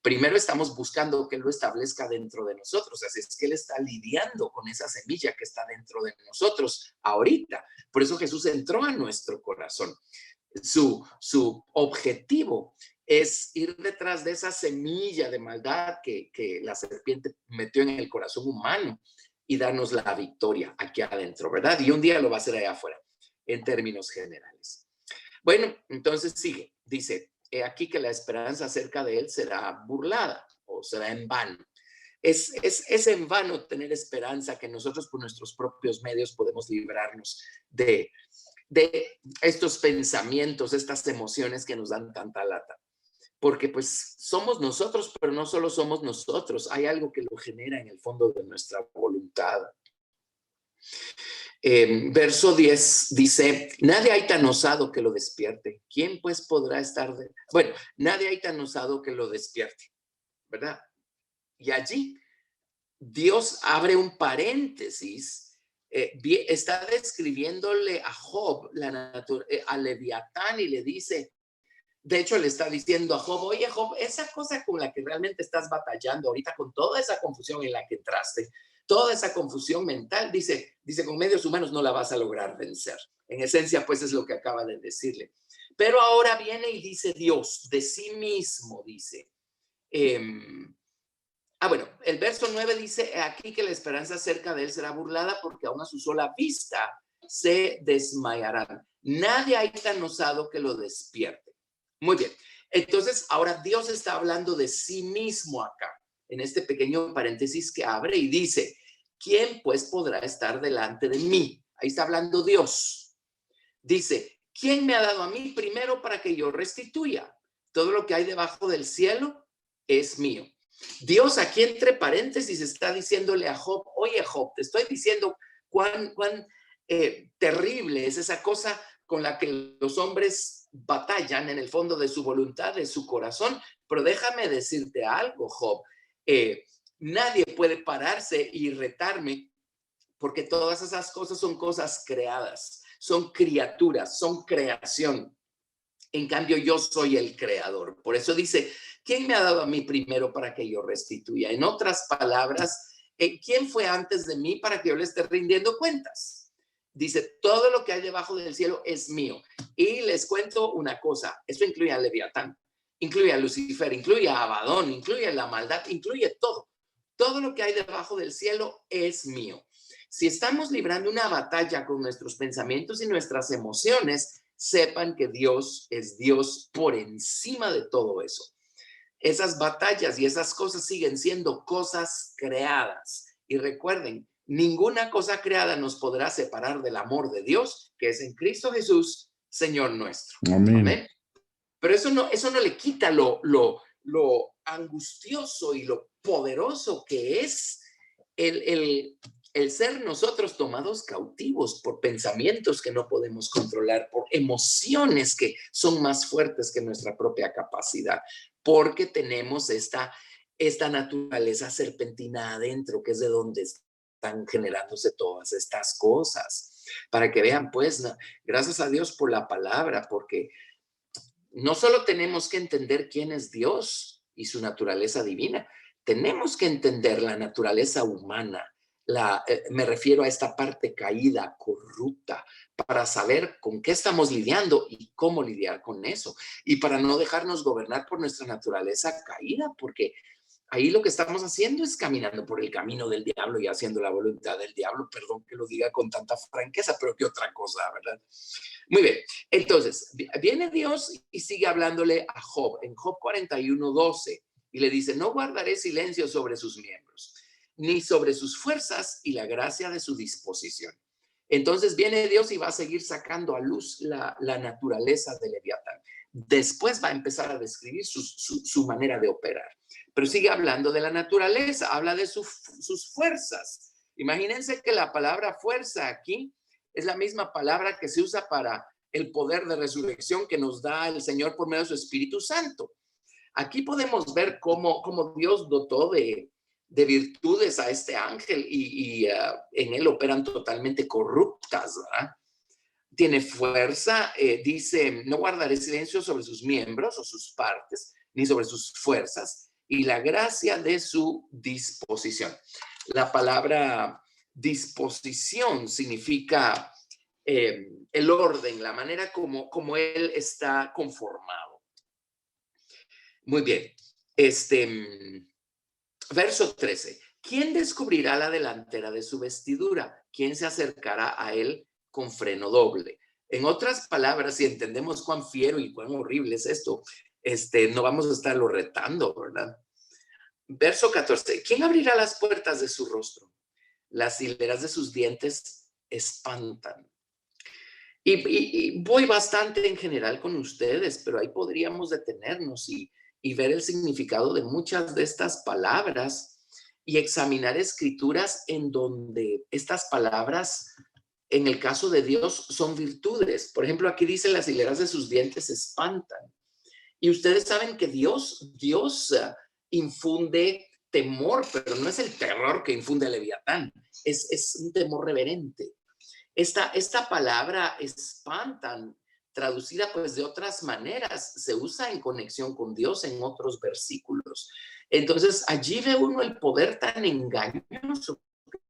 Primero estamos buscando que Él lo establezca dentro de nosotros, así es que Él está lidiando con esa semilla que está dentro de nosotros ahorita. Por eso Jesús entró a nuestro corazón. Su objetivo es ir detrás de esa semilla de maldad que la serpiente metió en el corazón humano y darnos la victoria aquí adentro, ¿verdad? Y un día lo va a hacer allá afuera, en términos generales. Bueno, entonces sigue, dice, he aquí que la esperanza acerca de él será burlada o será en vano. Es en vano tener esperanza que nosotros por nuestros propios medios podemos librarnos de estos pensamientos, estas emociones que nos dan tanta lata. Porque pues somos nosotros, pero no solo somos nosotros, hay algo que lo genera en el fondo de nuestra voluntad. Verso 10 dice, nadie hay tan osado que lo despierte. ¿Quién pues podrá estar Bueno, nadie hay tan osado que lo despierte, ¿verdad? Y allí Dios abre un paréntesis, está describiéndole a Job, a Leviatán, y le dice, De hecho, le está diciendo a Job, oye, Job, esa cosa con la que realmente estás batallando ahorita, con toda esa confusión en la que entraste, toda esa confusión mental, dice, con medios humanos no la vas a lograr vencer. En esencia, pues es lo que acaba de decirle. Pero ahora viene y dice Dios, de sí mismo, dice. Bueno, el verso 9 dice aquí que la esperanza cerca de él será burlada porque aún a su sola vista se desmayarán. Nadie hay tan osado que lo despierte. Muy bien. Entonces, ahora Dios está hablando de sí mismo acá, en este pequeño paréntesis que abre y dice, ¿quién pues podrá estar delante de mí? Ahí está hablando Dios. Dice, ¿quién me ha dado a mí primero para que yo restituya? Todo lo que hay debajo del cielo es mío. Dios aquí entre paréntesis está diciéndole a Job, oye Job, te estoy diciendo cuán terrible es esa cosa con la que los hombres batallan en el fondo de su voluntad, de su corazón, pero déjame decirte algo, Job, nadie puede pararse y retarme porque todas esas cosas son cosas creadas, son criaturas, son creación. En cambio, yo soy el creador. Por eso dice, ¿quién me ha dado a mí primero para que yo restituya? En otras palabras, ¿quién fue antes de mí para que yo le esté rindiendo cuentas? Dice, todo lo que hay debajo del cielo es mío. Y les cuento una cosa, eso incluye a Leviatán, incluye a Lucifer, incluye a Abadón, incluye la maldad, incluye todo. Todo lo que hay debajo del cielo es mío. Si estamos librando una batalla con nuestros pensamientos y nuestras emociones, sepan que Dios es Dios por encima de todo eso. Esas batallas y esas cosas siguen siendo cosas creadas. Y recuerden, ninguna cosa creada nos podrá separar del amor de Dios, que es en Cristo Jesús, Señor nuestro. Amén. Amén. Pero eso no le quita lo angustioso y lo poderoso que es el ser nosotros tomados cautivos por pensamientos que no podemos controlar, por emociones que son más fuertes que nuestra propia capacidad, porque tenemos esta naturaleza serpentina adentro, que es de donde están generándose todas estas cosas. Para que vean, pues, gracias a Dios por la palabra, porque no solo tenemos que entender quién es Dios y su naturaleza divina, tenemos que entender la naturaleza humana. Me refiero a esta parte caída, corrupta, para saber con qué estamos lidiando y cómo lidiar con eso. Y para no dejarnos gobernar por nuestra naturaleza caída, porque ahí lo que estamos haciendo es caminando por el camino del diablo y haciendo la voluntad del diablo. Perdón que lo diga con tanta franqueza, pero qué otra cosa, ¿verdad? Muy bien, entonces viene Dios y sigue hablándole a Job en Job 41:12 y le dice, no guardaré silencio sobre sus miembros, ni sobre sus fuerzas y la gracia de su disposición. Entonces viene Dios y va a seguir sacando a luz la naturaleza de Leviatán. Después va a empezar a describir su manera de operar, pero sigue hablando de la naturaleza, habla de sus fuerzas. Imagínense que la palabra fuerza aquí es la misma palabra que se usa para el poder de resurrección que nos da el Señor por medio de su Espíritu Santo. Aquí podemos ver cómo Dios dotó de virtudes a este ángel y en él operan totalmente corruptas, ¿verdad? Tiene fuerza, dice, no guardaré silencio sobre sus miembros o sus partes, ni sobre sus fuerzas, y la gracia de su disposición. La palabra disposición significa el orden, la manera como él está conformado. Muy bien. Verso 13. ¿Quién descubrirá la delantera de su vestidura? ¿Quién se acercará a él con freno doble? En otras palabras, si entendemos cuán fiero y cuán horrible es esto, no vamos a estarlo retando, ¿verdad? Verso 14. ¿Quién abrirá las puertas de su rostro? Las hileras de sus dientes espantan. Y voy bastante en general con ustedes, pero ahí podríamos detenernos y ver el significado de muchas de estas palabras y examinar escrituras en donde estas palabras, en el caso de Dios, son virtudes. Por ejemplo, aquí dice las hileras de sus dientes espantan. Y ustedes saben que Dios infunde temor, pero no es el terror que infunde Leviatán, es un temor reverente. Esta palabra espantan traducida pues de otras maneras, se usa en conexión con Dios en otros versículos. Entonces allí ve uno el poder tan engañoso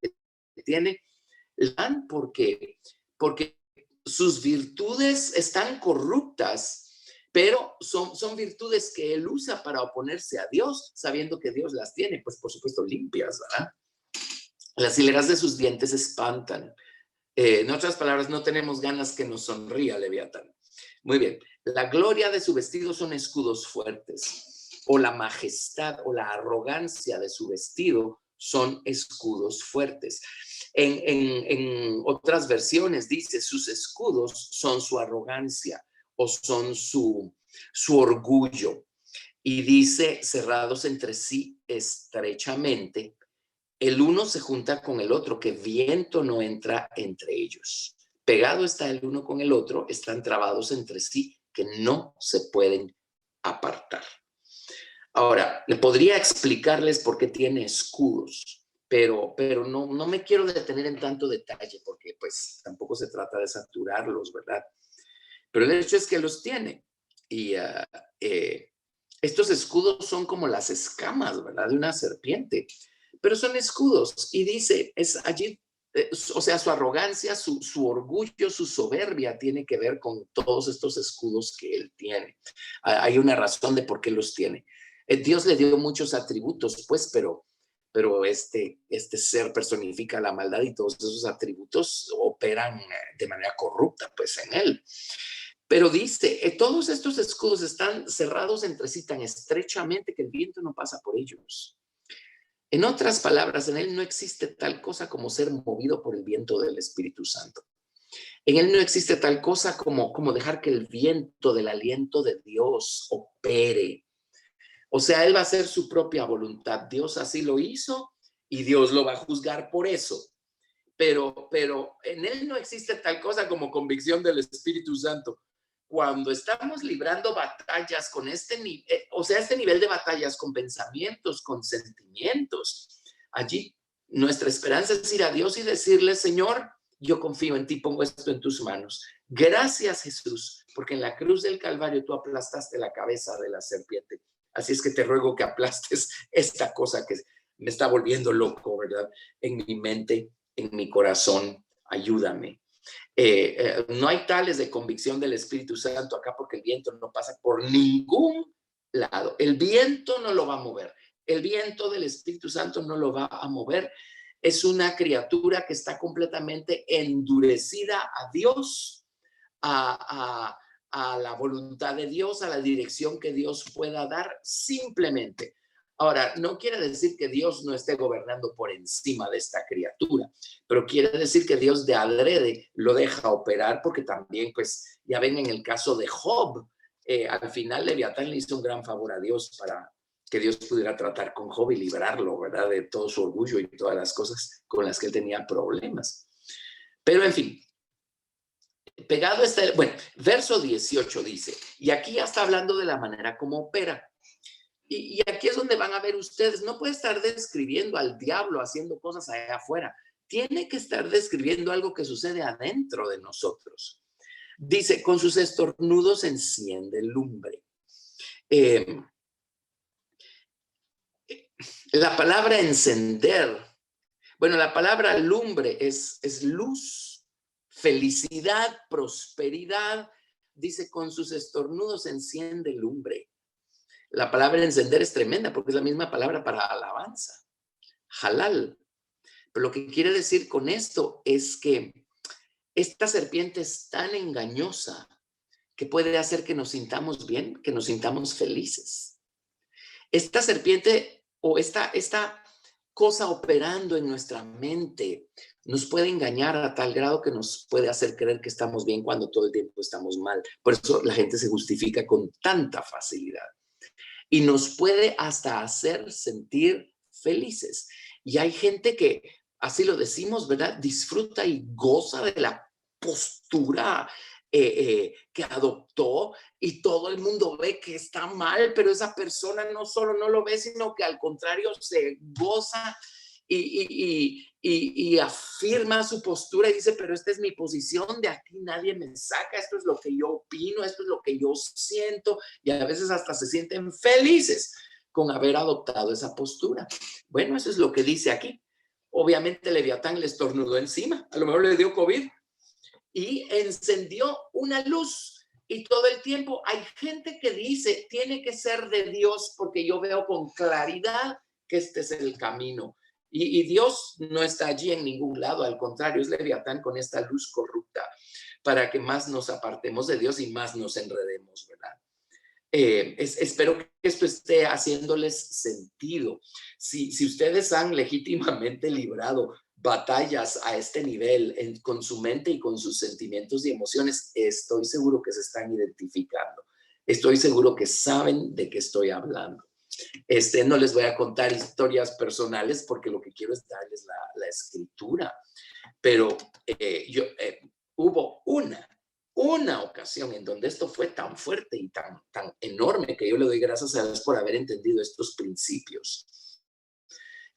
que tiene porque sus virtudes están corruptas, pero son virtudes que él usa para oponerse a Dios, sabiendo que Dios las tiene, pues por supuesto limpias, ¿verdad? Las hileras de sus dientes espantan. En otras palabras, no tenemos ganas que nos sonría Leviatán. Muy bien. La gloria de su vestido son escudos fuertes, o la majestad o la arrogancia de su vestido son escudos fuertes. En otras versiones dice, sus escudos son su arrogancia o son su orgullo. Y dice, cerrados entre sí estrechamente, el uno se junta con el otro, que viento no entra entre ellos. Pegado está el uno con el otro, están trabados entre sí, que no se pueden apartar. Ahora, podría explicarles por qué tiene escudos, pero no me quiero detener en tanto detalle, porque pues tampoco se trata de saturarlos, ¿verdad? Pero el hecho es que los tiene. Y estos escudos son como las escamas, ¿verdad? De una serpiente. Pero son escudos. Y dice, es allí, o sea, su arrogancia, su orgullo, su soberbia tiene que ver con todos estos escudos que él tiene. Hay una razón de por qué los tiene. Dios le dio muchos atributos, pues, pero este ser personifica la maldad y todos esos atributos operan de manera corrupta, pues, en él. Pero dice, todos estos escudos están cerrados entre sí tan estrechamente que el viento no pasa por ellos. En otras palabras, en él no existe tal cosa como ser movido por el viento del Espíritu Santo. En él no existe tal cosa como dejar que el viento del aliento de Dios opere. O sea, él va a hacer su propia voluntad. Dios así lo hizo y Dios lo va a juzgar por eso. Pero en él no existe tal cosa como convicción del Espíritu Santo. Cuando estamos librando batallas con este nivel, o sea, este nivel de batallas con pensamientos, con sentimientos, allí nuestra esperanza es ir a Dios y decirle, Señor, yo confío en ti, pongo esto en tus manos. Gracias, Jesús, porque en la cruz del Calvario tú aplastaste la cabeza de la serpiente. Así es que te ruego que aplastes esta cosa que me está volviendo loco, ¿verdad? En mi mente, en mi corazón, ayúdame. No hay tales de convicción del Espíritu Santo acá porque el viento no pasa por ningún lado. El viento no lo va a mover. El viento del Espíritu Santo no lo va a mover. Es una criatura que está completamente endurecida a Dios, a la voluntad de Dios, a la dirección que Dios pueda dar simplemente. Ahora, no quiere decir que Dios no esté gobernando por encima de esta criatura, pero quiere decir que Dios de adrede lo deja operar porque también, pues, ya ven en el caso de Job, al final Leviatán le hizo un gran favor a Dios para que Dios pudiera tratar con Job y librarlo, ¿verdad? De todo su orgullo y todas las cosas con las que él tenía problemas. Pero, en fin, pegado está, bueno, verso 18 dice, y aquí ya está hablando de la manera como opera. Y aquí es donde van a ver ustedes, no puede estar describiendo al diablo haciendo cosas allá afuera, tiene que estar describiendo algo que sucede adentro de nosotros. Dice, con sus estornudos enciende lumbre. La palabra encender, bueno, la palabra lumbre es luz, felicidad, prosperidad. Dice, con sus estornudos enciende lumbre. La palabra encender es tremenda porque es la misma palabra para alabanza, halal. Pero lo que quiere decir con esto es que esta serpiente es tan engañosa que puede hacer que nos sintamos bien, que nos sintamos felices. Esta serpiente o esta cosa operando en nuestra mente nos puede engañar a tal grado que nos puede hacer creer que estamos bien cuando todo el tiempo estamos mal. Por eso la gente se justifica con tanta facilidad. Y nos puede hasta hacer sentir felices. Y hay gente que, así lo decimos, ¿verdad? Disfruta y goza de la postura que adoptó y todo el mundo ve que está mal, pero esa persona no solo no lo ve, sino que al contrario se goza y y afirma su postura y dice, pero esta es mi posición, de aquí nadie me saca, esto es lo que yo opino, esto es lo que yo siento, y a veces hasta se sienten felices con haber adoptado esa postura. Bueno, eso es lo que dice aquí. Obviamente Leviatán le estornudó encima, a lo mejor le dio COVID, y encendió una luz. Y todo el tiempo hay gente que dice, tiene que ser de Dios porque yo veo con claridad que este es el camino. Y Dios no está allí en ningún lado, al contrario, es Leviatán con esta luz corrupta para que más nos apartemos de Dios y más nos enredemos, ¿verdad? Espero que esto esté haciéndoles sentido. Si ustedes han legítimamente librado batallas a este nivel con su mente y con sus sentimientos y emociones, estoy seguro que se están identificando. Estoy seguro que saben de qué estoy hablando. No les voy a contar historias personales porque lo que quiero es darles la escritura. Pero hubo una ocasión en donde esto fue tan fuerte y tan enorme que yo le doy gracias a Dios por haber entendido estos principios.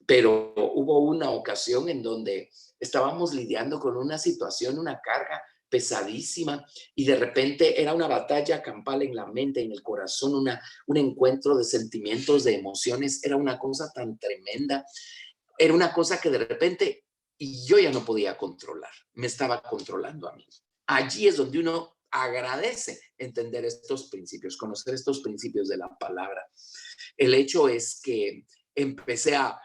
Pero hubo una ocasión en donde estábamos lidiando con una situación, una carga pesadísima, y de repente era una batalla campal en la mente, en el corazón, un encuentro de sentimientos, de emociones. Era una cosa tan tremenda, era una cosa que de repente yo ya no podía controlar, me estaba controlando a mí. Allí es donde uno agradece entender estos principios, conocer estos principios de la palabra. El hecho es que empecé a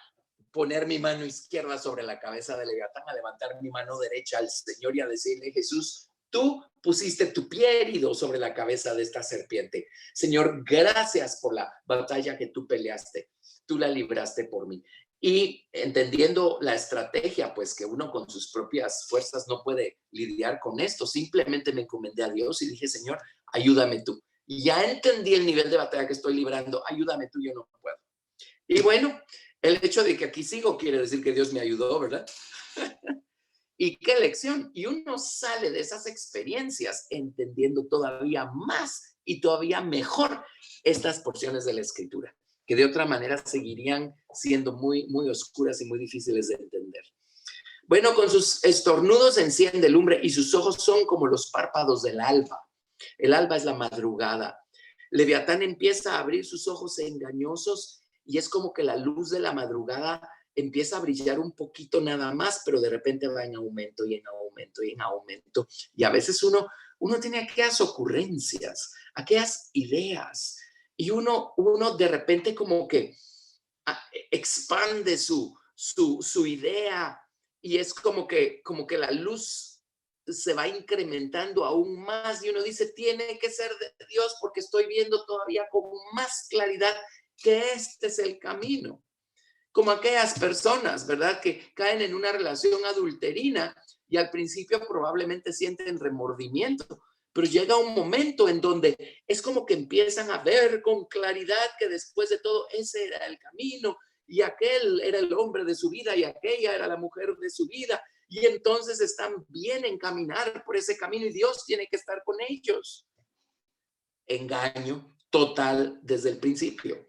poner mi mano izquierda sobre la cabeza de Leviatán, a levantar mi mano derecha al Señor y a decirle, Jesús, tú pusiste tu pie herido sobre la cabeza de esta serpiente. Señor, gracias por la batalla que tú peleaste. Tú la libraste por mí. Y entendiendo la estrategia, pues que uno con sus propias fuerzas no puede lidiar con esto, simplemente me encomendé a Dios y dije, Señor, ayúdame tú. Y ya entendí el nivel de batalla que estoy librando, ayúdame tú, yo no puedo. Y bueno, el hecho de que aquí sigo quiere decir que Dios me ayudó, ¿verdad? Y qué lección. Y uno sale de esas experiencias entendiendo todavía más y todavía mejor estas porciones de la Escritura, que de otra manera seguirían siendo muy, muy oscuras y muy difíciles de entender. Bueno, con sus estornudos enciende lumbre y sus ojos son como los párpados del alba. El alba es la madrugada. Leviatán empieza a abrir sus ojos engañosos y es como que la luz de la madrugada empieza a brillar un poquito nada más, pero de repente va en aumento y en aumento y en aumento. Y a veces uno tiene aquellas ocurrencias, aquellas ideas, y uno de repente como que expande su idea, y es como que la luz se va incrementando aún más y uno dice, tiene que ser de Dios porque estoy viendo todavía con más claridad que este es el camino. Como aquellas personas, ¿verdad?, que caen en una relación adulterina y al principio probablemente sienten remordimiento, pero llega un momento en donde es como que empiezan a ver con claridad que después de todo ese era el camino y aquel era el hombre de su vida y aquella era la mujer de su vida, y entonces están bien en caminar por ese camino y Dios tiene que estar con ellos. Engaño total desde el principio.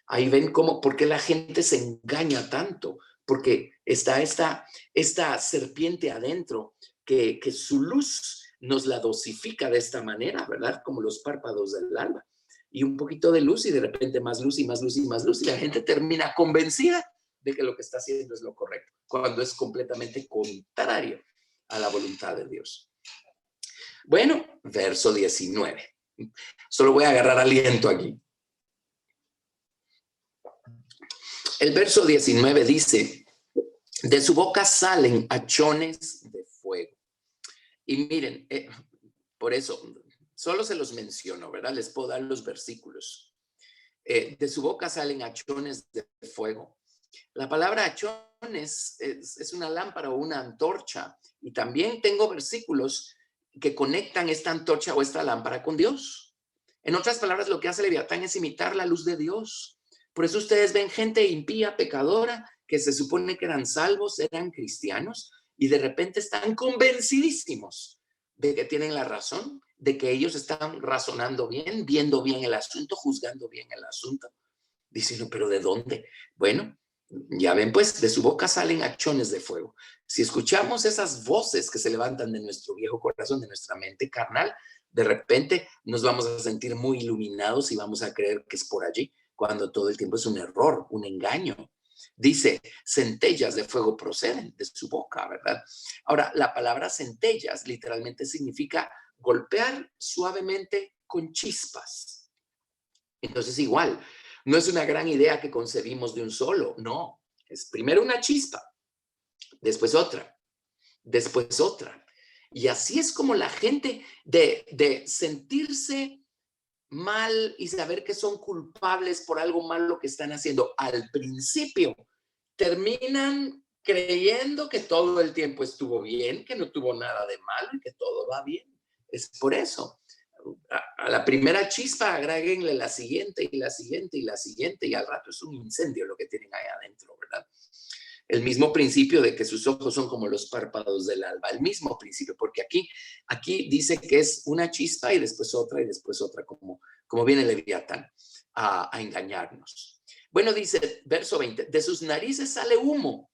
Ahí ven por qué la gente se engaña tanto, porque está esta serpiente adentro que su luz nos la dosifica de esta manera, ¿verdad? Como los párpados del alba. Y un poquito de luz y de repente más luz y más luz y más luz, y la gente termina convencida de que lo que está haciendo es lo correcto, cuando es completamente contrario a la voluntad de Dios. Bueno, verso 19. Solo voy a agarrar aliento aquí. El verso 19 dice, de su boca salen hachones de fuego. Y miren, por eso, solo se los menciono, ¿verdad? Les puedo dar los versículos. De su boca salen hachones de fuego. La palabra hachones es una lámpara o una antorcha. Y también tengo versículos que conectan esta antorcha o esta lámpara con Dios. En otras palabras, lo que hace Leviatán es imitar la luz de Dios. Por eso ustedes ven gente impía, pecadora, que se supone que eran salvos, eran cristianos, y de repente están convencidísimos de que tienen la razón, de que ellos están razonando bien, viendo bien el asunto, juzgando bien el asunto. Diciendo, ¿pero de dónde? Bueno, Ya ven, pues, de su boca salen hachones de fuego. Si escuchamos esas voces que se levantan de nuestro viejo corazón, de nuestra mente carnal, de repente nos vamos a sentir muy iluminados y vamos a creer que es por allí, cuando todo el tiempo es un error, un engaño. Dice, centellas de fuego proceden de su boca, ¿verdad? Ahora, la palabra centellas literalmente significa golpear suavemente con chispas. Entonces, igual, no es una gran idea que concebimos de un solo, no. Es primero una chispa, después otra. Y así es como la gente de sentirse mal y saber que son culpables por algo malo que están haciendo al principio, terminan creyendo que todo el tiempo estuvo bien, que no tuvo nada de malo y que todo va bien. Es por eso. A la primera chispa agréguenle la siguiente y la siguiente y la siguiente y al rato es un incendio lo que tienen ahí adentro, ¿verdad? El mismo principio de que sus ojos son como los párpados del alba, el mismo principio, porque aquí dice que es una chispa y después otra, como viene Leviatán a engañarnos. Bueno, dice verso 20, de sus narices sale humo,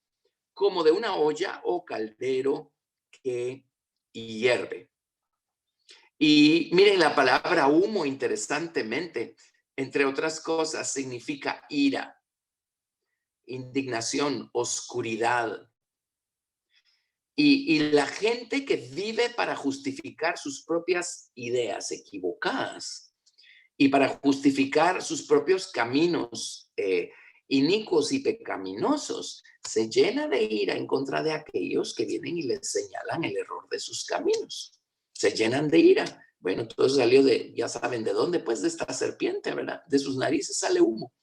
como de una olla o caldero que hierve. Y miren la palabra humo, interesantemente, entre otras cosas, significa ira, indignación, oscuridad. Y la gente que vive para justificar sus propias ideas equivocadas y para justificar sus propios caminos inicuos y pecaminosos, se llena de ira en contra de aquellos que vienen y les señalan el error de sus caminos. Se llenan de ira. Bueno, todo salió de, ya saben de dónde, pues de esta serpiente, ¿verdad? De sus narices sale humo,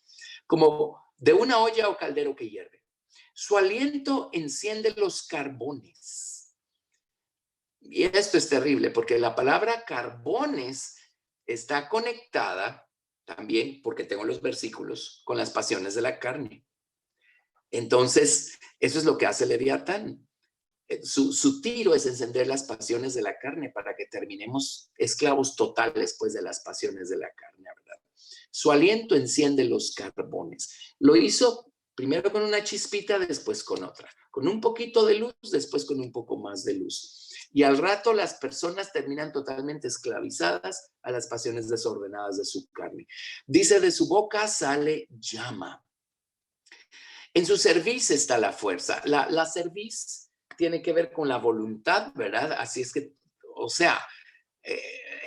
como de una olla o caldero que hierve. Su aliento enciende los carbones. Y esto es terrible porque la palabra carbones está conectada también, porque tengo los versículos, con las pasiones de la carne. Entonces, eso es lo que hace Leviatán. Su tiro es encender las pasiones de la carne para que terminemos esclavos totales, pues, de las pasiones de la carne, ¿verdad? Su aliento enciende los carbones. Lo hizo primero con una chispita, después con otra. Con un poquito de luz, después con un poco más de luz. Y al rato las personas terminan totalmente esclavizadas a las pasiones desordenadas de su carne. Dice, de su boca sale llama. En su cerviz está la fuerza. La cerviz tiene que ver con la voluntad, ¿verdad? Así es que, o sea,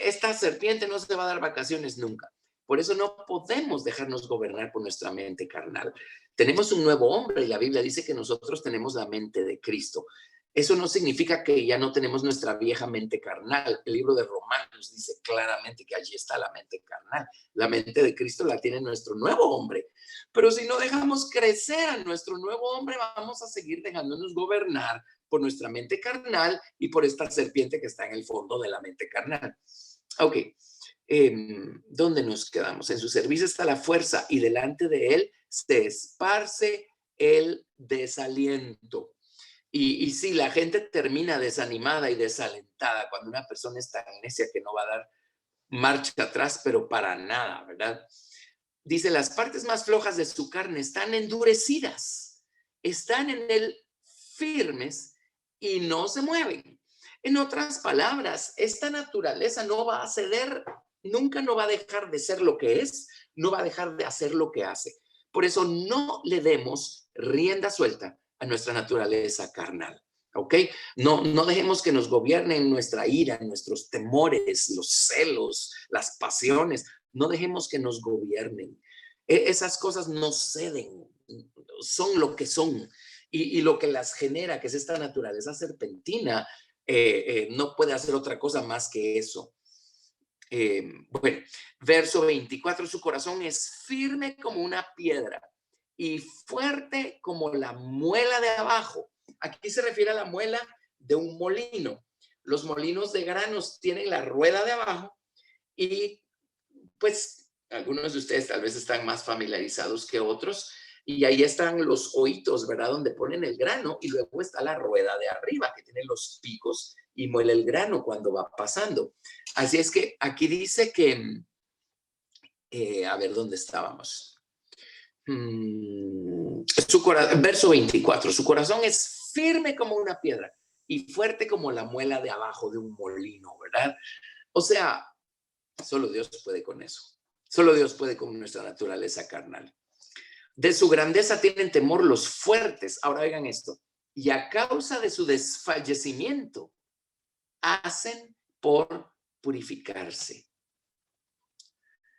esta serpiente no se va a dar vacaciones nunca. Por eso no podemos dejarnos gobernar por nuestra mente carnal. Tenemos un nuevo hombre y la Biblia dice que nosotros tenemos la mente de Cristo. Eso no significa que ya no tenemos nuestra vieja mente carnal. El libro de Romanos dice claramente que allí está la mente carnal. La mente de Cristo la tiene nuestro nuevo hombre. Pero si no dejamos crecer a nuestro nuevo hombre, vamos a seguir dejándonos gobernar por nuestra mente carnal y por esta serpiente que está en el fondo de la mente carnal. Ok, ¿dónde nos quedamos? En su servicio está la fuerza y delante de él se esparce el desaliento. Y sí, la gente termina desanimada y desalentada cuando una persona es tan necia que no va a dar marcha atrás, pero para nada, ¿verdad? Dice, las partes más flojas de su carne están endurecidas, están en él firmes y no se mueven. En otras palabras, esta naturaleza no va a ceder, nunca no va a dejar de ser lo que es, no va a dejar de hacer lo que hace. Por eso no le demos rienda suelta a nuestra naturaleza carnal. ¿Ok? No dejemos que nos gobiernen nuestra ira, nuestros temores, los celos, las pasiones. No dejemos que nos gobiernen. Esas cosas no ceden, son lo que son. Y lo que las genera, que es esta naturaleza serpentina, no puede hacer otra cosa más que eso. Bueno, verso 24, su corazón es firme como una piedra y fuerte como la muela de abajo. Aquí se refiere a la muela de un molino. Los molinos de granos tienen la rueda de abajo y pues algunos de ustedes tal vez están más familiarizados que otros y ahí están los oídos, ¿verdad? Donde ponen el grano y luego está la rueda de arriba que tiene los picos y muele el grano cuando va pasando. Así es que aquí dice que, a ver, ¿dónde estábamos? verso 24, su corazón es firme como una piedra y fuerte como la muela de abajo de un molino, ¿verdad? O sea, solo Dios puede con eso. Solo Dios puede con nuestra naturaleza carnal. De su grandeza tienen temor los fuertes. Ahora oigan esto. Y a causa de su desfallecimiento, hacen por purificarse.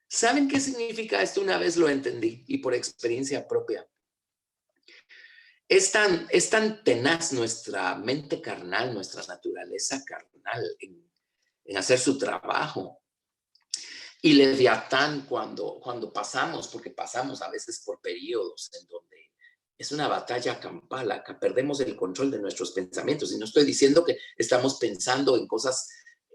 ¿Saben qué significa esto? Una vez lo entendí y por experiencia propia. Es tan tenaz nuestra mente carnal, nuestra naturaleza carnal en hacer su trabajo. Y Leviatán cuando pasamos, porque pasamos a veces por periodos en donde es una batalla campal, acá perdemos el control de nuestros pensamientos. Y no estoy diciendo que estamos pensando en cosas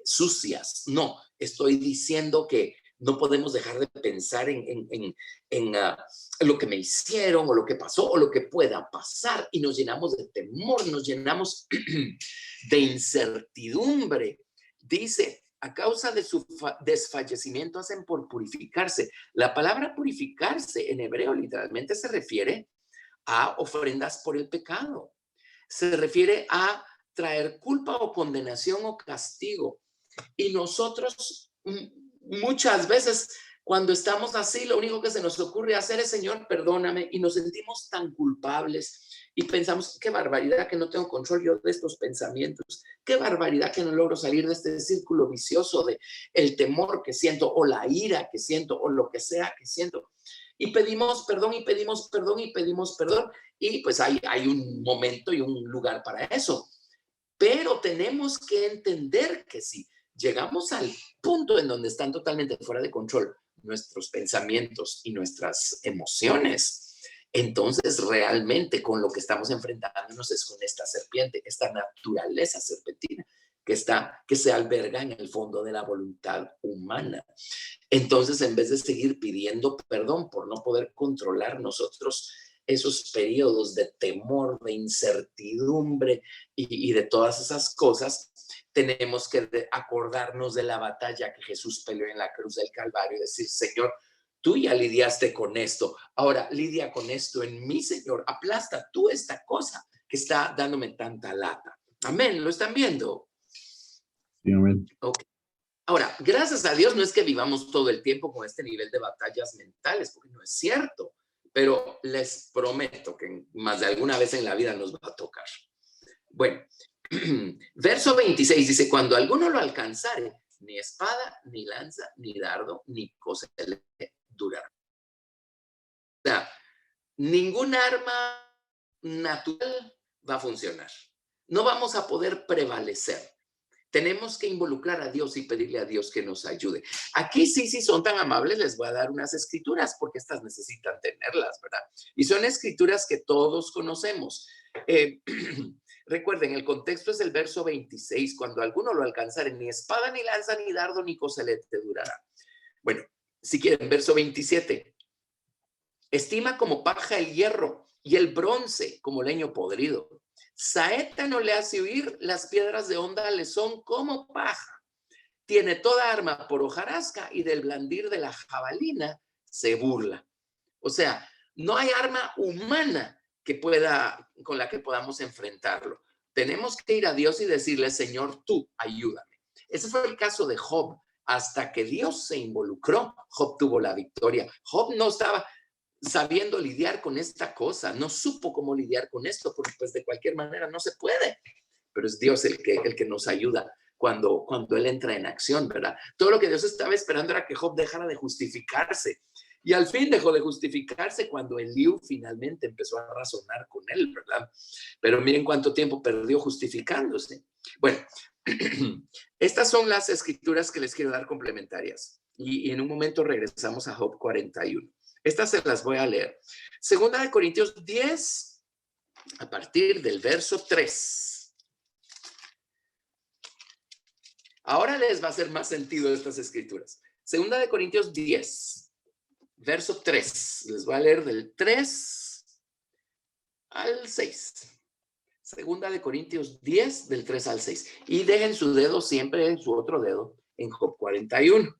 sucias, no, estoy diciendo que no podemos dejar de pensar en lo que me hicieron o lo que pasó o lo que pueda pasar y nos llenamos de temor, nos llenamos de incertidumbre. Dice, a causa de su desfallecimiento hacen por purificarse. La palabra purificarse en hebreo literalmente se refiere a ofrendas por el pecado. Se refiere a traer culpa o condenación o castigo. Y nosotros muchas veces cuando estamos así, lo único que se nos ocurre hacer es, Señor, perdóname, y nos sentimos tan culpables y pensamos, qué barbaridad que no tengo control yo de estos pensamientos, qué barbaridad que no logro salir de este círculo vicioso de el temor que siento o la ira que siento o lo que sea que siento. Y pedimos perdón y pedimos perdón y pedimos perdón y pues hay un momento y un lugar para eso. Pero tenemos que entender que si llegamos al punto en donde están totalmente fuera de control nuestros pensamientos y nuestras emociones, entonces realmente con lo que estamos enfrentándonos es con esta serpiente, esta naturaleza serpentina que se alberga en el fondo de la voluntad humana. Entonces, en vez de seguir pidiendo perdón por no poder controlar nosotros esos periodos de temor, de incertidumbre y de todas esas cosas, tenemos que acordarnos de la batalla que Jesús peleó en la cruz del Calvario y decir, Señor, tú ya lidiaste con esto, ahora lidia con esto en mí, Señor, aplasta tú esta cosa que está dándome tanta lata. Amén, ¿lo están viendo? Sí, amén. Ok. Ahora, gracias a Dios no es que vivamos todo el tiempo con este nivel de batallas mentales, porque no es cierto, pero les prometo que más de alguna vez en la vida nos va a tocar. Bueno, verso 26 dice, cuando alguno lo alcanzare, ni espada, ni lanza, ni dardo, ni cosa le durará. O sea, ningún arma natural va a funcionar. No vamos a poder prevalecer. Tenemos que involucrar a Dios y pedirle a Dios que nos ayude. Aquí sí, si son tan amables, les voy a dar unas escrituras porque estas necesitan tenerlas, ¿verdad? Y son escrituras que todos conocemos. Recuerden, el contexto es el verso 26, cuando alguno lo alcanzare, ni espada, ni lanza, ni dardo, ni coselete durará. Bueno, si quieren, verso 27. Estima como paja el hierro y el bronce como leño podrido. Saeta no le hace huir, las piedras de honda le son como paja. Tiene toda arma por hojarasca y del blandir de la jabalina se burla. O sea, no hay arma humana con la que podamos enfrentarlo. Tenemos que ir a Dios y decirle, Señor, tú ayúdame. Ese fue el caso de Job. Hasta que Dios se involucró, Job tuvo la victoria. Job no estaba sabiendo lidiar con esta cosa, no supo cómo lidiar con esto, porque pues de cualquier manera no se puede, pero es Dios el que nos ayuda cuando Él entra en acción, ¿verdad? Todo lo que Dios estaba esperando era que Job dejara de justificarse, y al fin dejó de justificarse cuando Eliú finalmente empezó a razonar con él, ¿verdad? Pero miren cuánto tiempo perdió justificándose. Bueno, estas son las escrituras que les quiero dar complementarias, y en un momento regresamos a Job 41. Estas se las voy a leer. Segunda de Corintios 10, a partir del verso 3. Ahora les va a hacer más sentido estas escrituras. Segunda de Corintios 10, verso 3. Les voy a leer del 3 al 6. Segunda de Corintios 10, del 3 al 6. Y dejen su dedo siempre en su otro dedo en Job 41.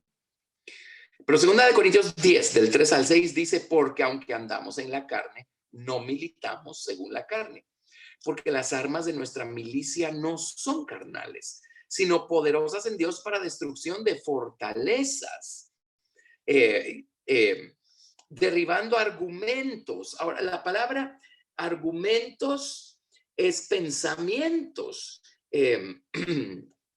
Pero 2 Corintios 10, del 3 al 6, dice, porque aunque andamos en la carne, no militamos según la carne. Porque las armas de nuestra milicia no son carnales, sino poderosas en Dios para destrucción de fortalezas, derribando argumentos. Ahora, la palabra argumentos es pensamientos.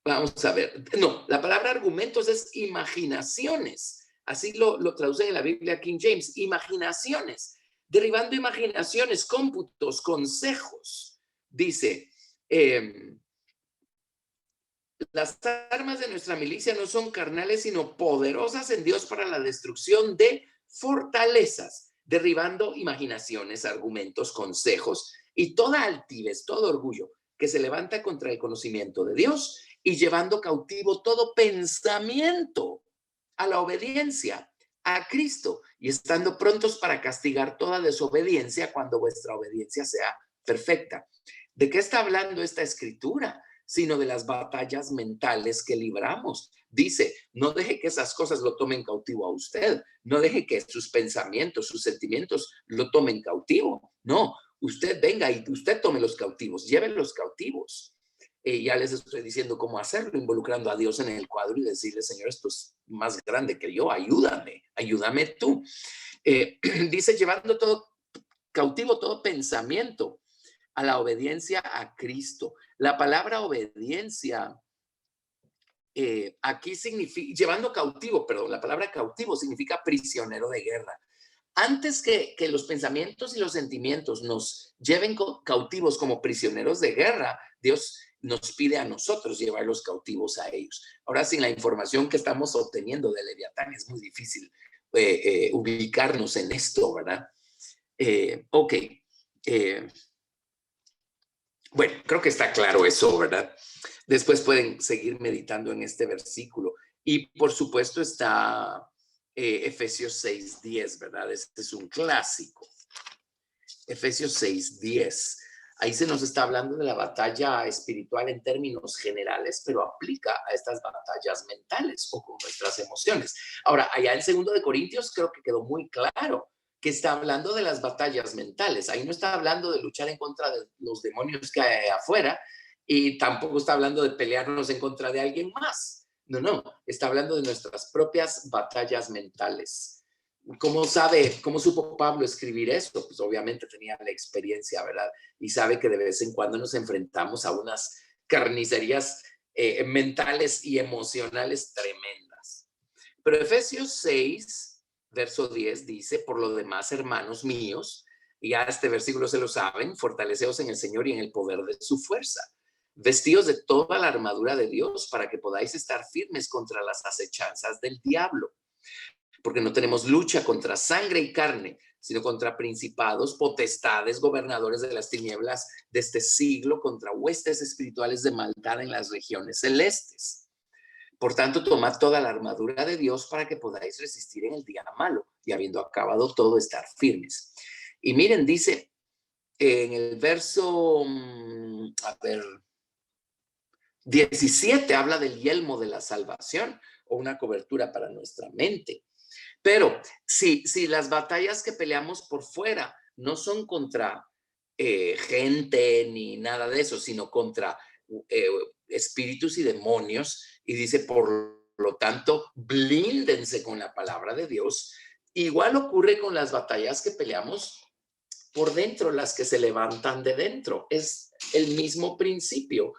Vamos a ver, no, la palabra argumentos es imaginaciones. Así lo traducen en la Biblia King James, imaginaciones, derribando imaginaciones, cómputos, consejos. Dice, las armas de nuestra milicia no son carnales, sino poderosas en Dios para la destrucción de fortalezas, derribando imaginaciones, argumentos, consejos y toda altivez, todo orgullo que se levanta contra el conocimiento de Dios y llevando cautivo todo pensamiento a la obediencia a Cristo y estando prontos para castigar toda desobediencia cuando vuestra obediencia sea perfecta. ¿De qué está hablando esta escritura? Sino de las batallas mentales que libramos. Dice, no deje que esas cosas lo tomen cautivo a usted. No deje que sus pensamientos, sus sentimientos lo tomen cautivo. No, usted venga y usted tome los cautivos, lleve los cautivos. Ya les estoy diciendo cómo hacerlo, involucrando a Dios en el cuadro y decirle, Señor, esto es más grande que yo, ayúdame tú. Dice, llevando todo cautivo, todo pensamiento a la obediencia a Cristo. La palabra obediencia aquí significa, llevando cautivo, perdón, la palabra cautivo significa prisionero de guerra. Antes que los pensamientos y los sentimientos nos lleven cautivos como prisioneros de guerra, Dios nos pide a nosotros llevar los cautivos a ellos. Ahora, sin la información que estamos obteniendo de Leviatán, es muy difícil ubicarnos en esto, ¿verdad? Ok. Bueno, creo que está claro eso, ¿verdad? Después pueden seguir meditando en este versículo. Y por supuesto está Efesios 6:10, ¿verdad? Este es un clásico. Efesios 6:10. Ahí se nos está hablando de la batalla espiritual en términos generales, pero aplica a estas batallas mentales o con nuestras emociones. Ahora, allá en 2 Corintios creo que quedó muy claro que está hablando de las batallas mentales. Ahí no está hablando de luchar en contra de los demonios que hay afuera y tampoco está hablando de pelearnos en contra de alguien más. No, está hablando de nuestras propias batallas mentales. ¿Cómo supo Pablo escribir esto? Pues obviamente tenía la experiencia, ¿verdad? Y sabe que de vez en cuando nos enfrentamos a unas carnicerías mentales y emocionales tremendas. Pero Efesios 6, verso 10 dice, por lo demás, hermanos míos, y ya este versículo se lo saben, fortaleceos en el Señor y en el poder de su fuerza. Vestidos de toda la armadura de Dios para que podáis estar firmes contra las acechanzas del diablo. Porque no tenemos lucha contra sangre y carne, sino contra principados, potestades, gobernadores de las tinieblas de este siglo, contra huestes espirituales de maldad en las regiones celestes. Por tanto, tomad toda la armadura de Dios para que podáis resistir en el día malo y habiendo acabado todo, estar firmes. Y miren, dice en el verso, 17, habla del yelmo de la salvación o una cobertura para nuestra mente. Pero si las batallas que peleamos por fuera no son contra gente ni nada de eso, sino contra espíritus y demonios, y dice, por lo tanto, blíndense con la palabra de Dios. Igual ocurre con las batallas que peleamos por dentro, las que se levantan de dentro. Es el mismo principio.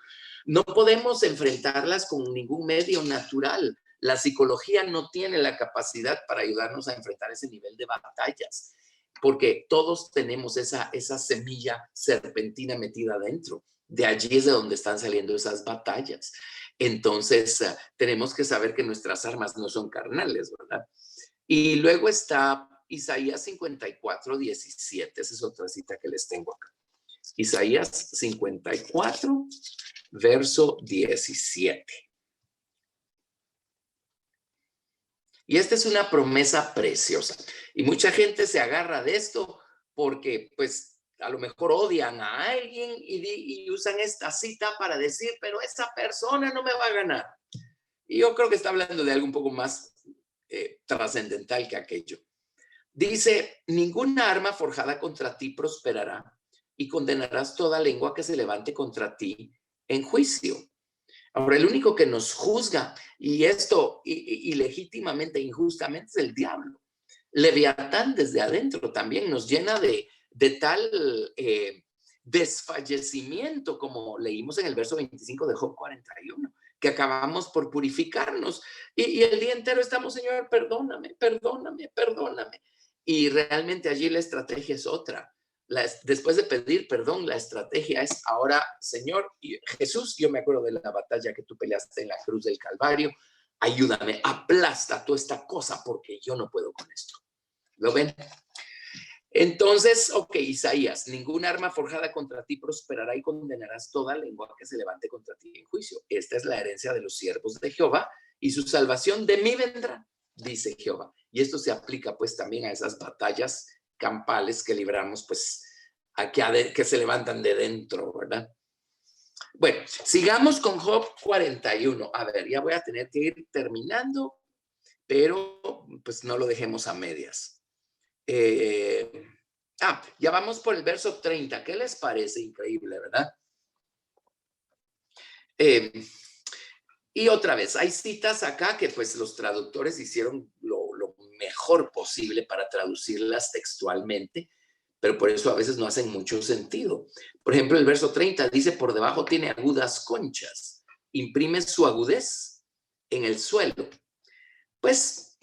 No podemos enfrentarlas con ningún medio natural. La psicología no tiene la capacidad para ayudarnos a enfrentar ese nivel de batallas, porque todos tenemos esa semilla serpentina metida dentro. De allí es de donde están saliendo esas batallas. Entonces, tenemos que saber que nuestras armas no son carnales, ¿verdad? Y luego está Isaías 54:17. Esa es otra cita que les tengo acá. Isaías 54, verso 17. Y esta es una promesa preciosa. Y mucha gente se agarra de esto porque, pues, a lo mejor odian a alguien y usan esta cita para decir, pero esa persona no me va a ganar. Y yo creo que está hablando de algo un poco más trascendental que aquello. Dice, ninguna arma forjada contra ti prosperará y condenarás toda lengua que se levante contra ti en juicio. Ahora, el único que nos juzga, y esto ilegítimamente, injustamente, es el diablo. Leviatán desde adentro también nos llena de tal desfallecimiento, como leímos en el verso 25 de Job 41, que acabamos por purificarnos. Y el día entero estamos, Señor, perdóname, perdóname, perdóname. Y realmente allí la estrategia es otra. Después de pedir perdón, la estrategia es ahora, Señor, y Jesús, yo me acuerdo de la batalla que tú peleaste en la cruz del Calvario, ayúdame, aplasta toda esta cosa porque yo no puedo con esto. ¿Lo ven? Entonces, ok, Isaías, ninguna arma forjada contra ti prosperará y condenarás toda lengua que se levante contra ti en juicio. Esta es la herencia de los siervos de Jehová y su salvación de mí vendrá, dice Jehová. Y esto se aplica pues también a esas batallas campales que libramos pues que se levantan de dentro, ¿verdad? Bueno, sigamos con Job 41. A ver, ya voy a tener que ir terminando, pero pues no lo dejemos a medias. Ya vamos por el verso 30. ¿Qué les parece? Increíble, ¿verdad? Y otra vez, hay citas acá que pues los traductores hicieron lo mejor posible para traducirlas textualmente, pero por eso a veces no hacen mucho sentido. Por ejemplo, el verso 30 dice, por debajo tiene agudas conchas, imprime su agudez en el suelo. Pues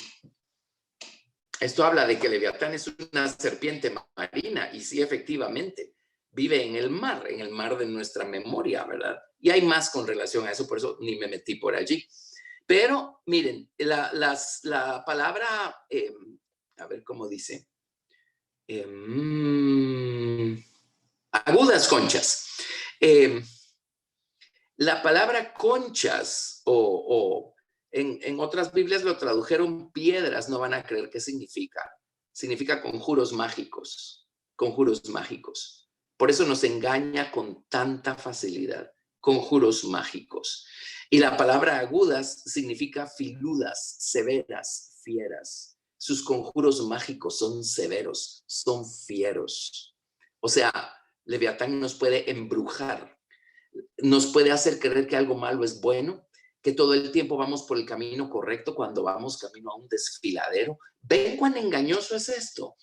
esto habla de que Leviatán es una serpiente marina y sí, efectivamente, vive en el mar de nuestra memoria, ¿verdad? Y hay más con relación a eso, por eso ni me metí por allí. Pero miren, la palabra, a ver cómo dice, agudas conchas. La palabra conchas en otras Biblias lo tradujeron piedras, no van a creer qué significa. Significa conjuros mágicos, conjuros mágicos. Por eso nos engaña con tanta facilidad, conjuros mágicos. Y la palabra agudas significa filudas, severas, fieras. Sus conjuros mágicos son severos, son fieros. O sea, Leviatán nos puede embrujar, nos puede hacer creer que algo malo es bueno, que todo el tiempo vamos por el camino correcto cuando vamos camino a un desfiladero. ¿Ven cuán engañoso es esto?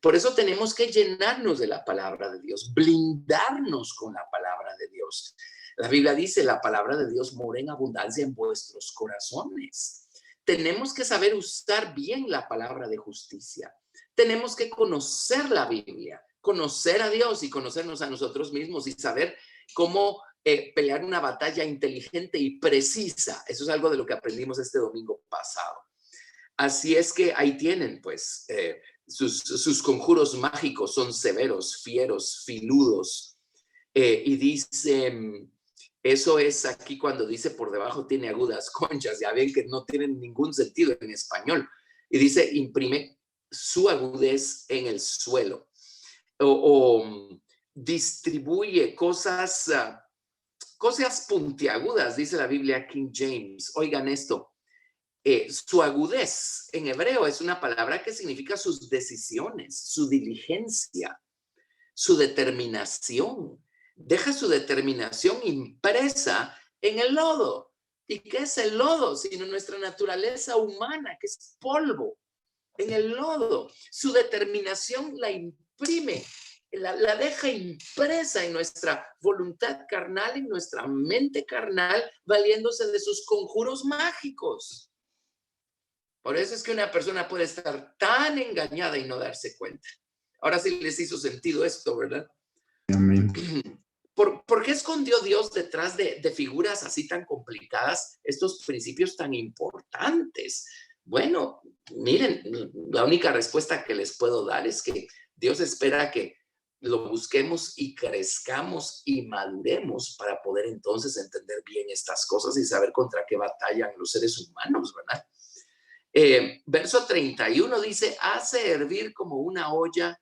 Por eso tenemos que llenarnos de la palabra de Dios, blindarnos con la palabra de Dios. La Biblia dice, la palabra de Dios mora en abundancia en vuestros corazones. Tenemos que saber usar bien la palabra de justicia. Tenemos que conocer la Biblia, conocer a Dios y conocernos a nosotros mismos y saber cómo pelear una batalla inteligente y precisa. Eso es algo de lo que aprendimos este domingo pasado. Así es que ahí tienen, pues, sus conjuros mágicos son severos, fieros, filudos. Y dice, eso es aquí cuando dice por debajo tiene agudas conchas. Ya ven que no tienen ningún sentido en español. Y dice, imprime su agudez en el suelo. O distribuye cosas puntiagudas, dice la Biblia King James. Oigan esto, su agudez en hebreo es una palabra que significa sus decisiones, su diligencia, su determinación. Deja su determinación impresa en el lodo. ¿Y qué es el lodo? Sino nuestra naturaleza humana, que es polvo. En el lodo, su determinación la imprime, la deja impresa en nuestra voluntad carnal, en nuestra mente carnal, valiéndose de sus conjuros mágicos. Por eso es que una persona puede estar tan engañada y no darse cuenta. Ahora sí les hizo sentido esto, ¿verdad? Amén. ¿Por qué escondió Dios detrás de figuras así tan complicadas estos principios tan importantes? Bueno, miren, la única respuesta que les puedo dar es que Dios espera que lo busquemos y crezcamos y maduremos para poder entonces entender bien estas cosas y saber contra qué batallan los seres humanos, ¿verdad? Verso 31 dice, hace hervir como una olla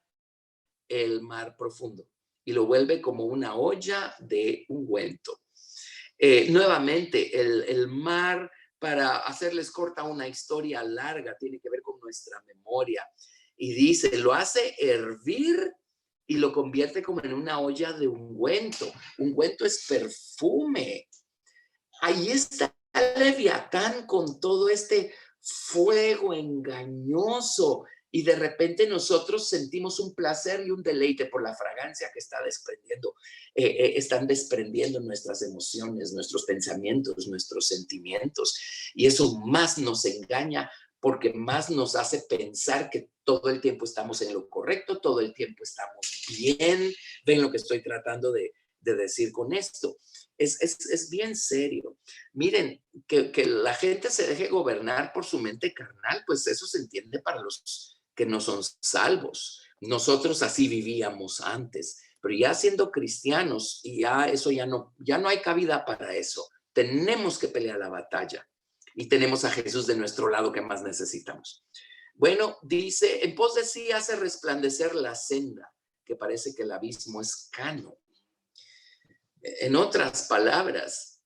el mar profundo y lo vuelve como una olla de ungüento. Nuevamente, el mar para hacerles corta una historia larga, tiene que ver con nuestra memoria. Y dice, lo hace hervir y lo convierte como en una olla de ungüento. Ungüento es perfume. Ahí está Leviatán con todo este fuego engañoso, y de repente nosotros sentimos un placer y un deleite por la fragancia que está desprendiendo, están desprendiendo nuestras emociones, nuestros pensamientos, nuestros sentimientos, y eso más nos engaña porque más nos hace pensar que todo el tiempo estamos en lo correcto, todo el tiempo estamos bien. Ven lo que estoy tratando de decir con esto. Es bien serio. Miren, que la gente se deje gobernar por su mente carnal, pues eso se entiende para los que no son salvos. Nosotros así vivíamos antes, pero ya siendo cristianos, y ya eso ya no hay cabida para eso. Tenemos que pelear la batalla y tenemos a Jesús de nuestro lado, que más necesitamos. Bueno, dice, en pos de sí hace resplandecer la senda, que parece que el abismo es cano. En otras palabras,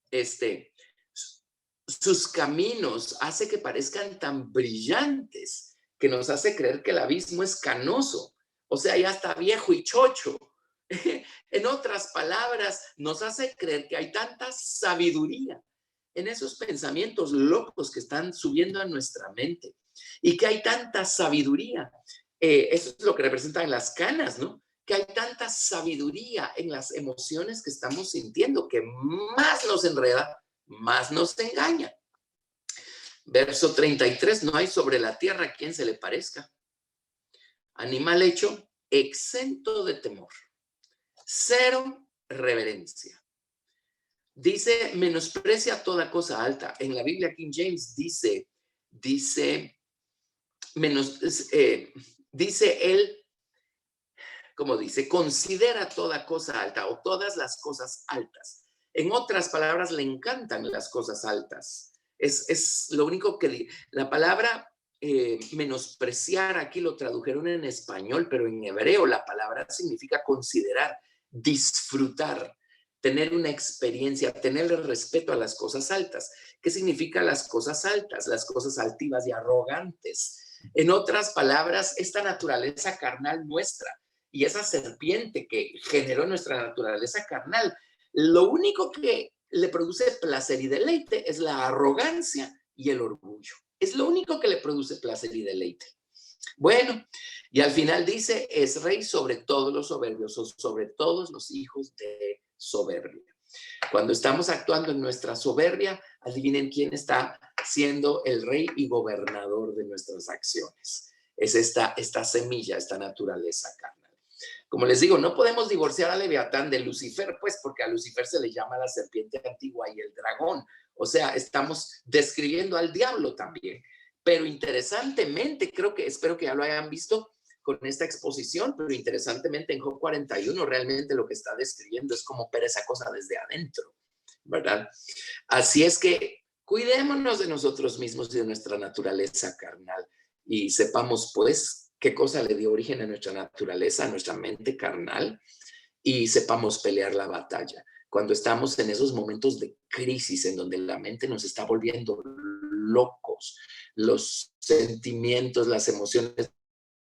sus caminos hace que parezcan tan brillantes que nos hace creer que el abismo es canoso, o sea, ya está viejo y chocho. En otras palabras, nos hace creer que hay tanta sabiduría en esos pensamientos locos que están subiendo a nuestra mente, y que hay tanta sabiduría. Eso es lo que representan las canas, ¿no? Que hay tanta sabiduría en las emociones que estamos sintiendo, que más nos enreda, más nos engaña. Verso 33, no hay sobre la tierra quien se le parezca. Animal hecho exento de temor, cero reverencia. Dice, menosprecia toda cosa alta. En la Biblia King James dice él, como dice, considera toda cosa alta o todas las cosas altas. En otras palabras, le encantan las cosas altas. Es lo único que la palabra menospreciar aquí lo tradujeron en español, pero en hebreo la palabra significa considerar, disfrutar, tener una experiencia, tener el respeto a las cosas altas. ¿Qué significa las cosas altas? Las cosas altivas y arrogantes. En otras palabras, esta naturaleza carnal nuestra y esa serpiente que generó nuestra naturaleza carnal, lo único que le produce placer y deleite es la arrogancia y el orgullo. Es lo único que le produce placer y deleite. Bueno, y al final dice, es rey sobre todos los soberbios o sobre todos los hijos de soberbia. Cuando estamos actuando en nuestra soberbia, adivinen quién está siendo el rey y gobernador de nuestras acciones. Es esta semilla, esta naturaleza carnal. Como les digo, no podemos divorciar a Leviatán de Lucifer, pues porque a Lucifer se le llama la serpiente antigua y el dragón. O sea, estamos describiendo al diablo también. Pero interesantemente, espero que ya lo hayan visto con esta exposición, pero interesantemente en Job 41 realmente lo que está describiendo es cómo opera esa cosa desde adentro, ¿verdad? Así es que cuidémonos de nosotros mismos y de nuestra naturaleza carnal y sepamos pues qué cosa le dio origen a nuestra naturaleza, a nuestra mente carnal, y sepamos pelear la batalla. Cuando estamos en esos momentos de crisis en donde la mente nos está volviendo locos, los sentimientos, las emociones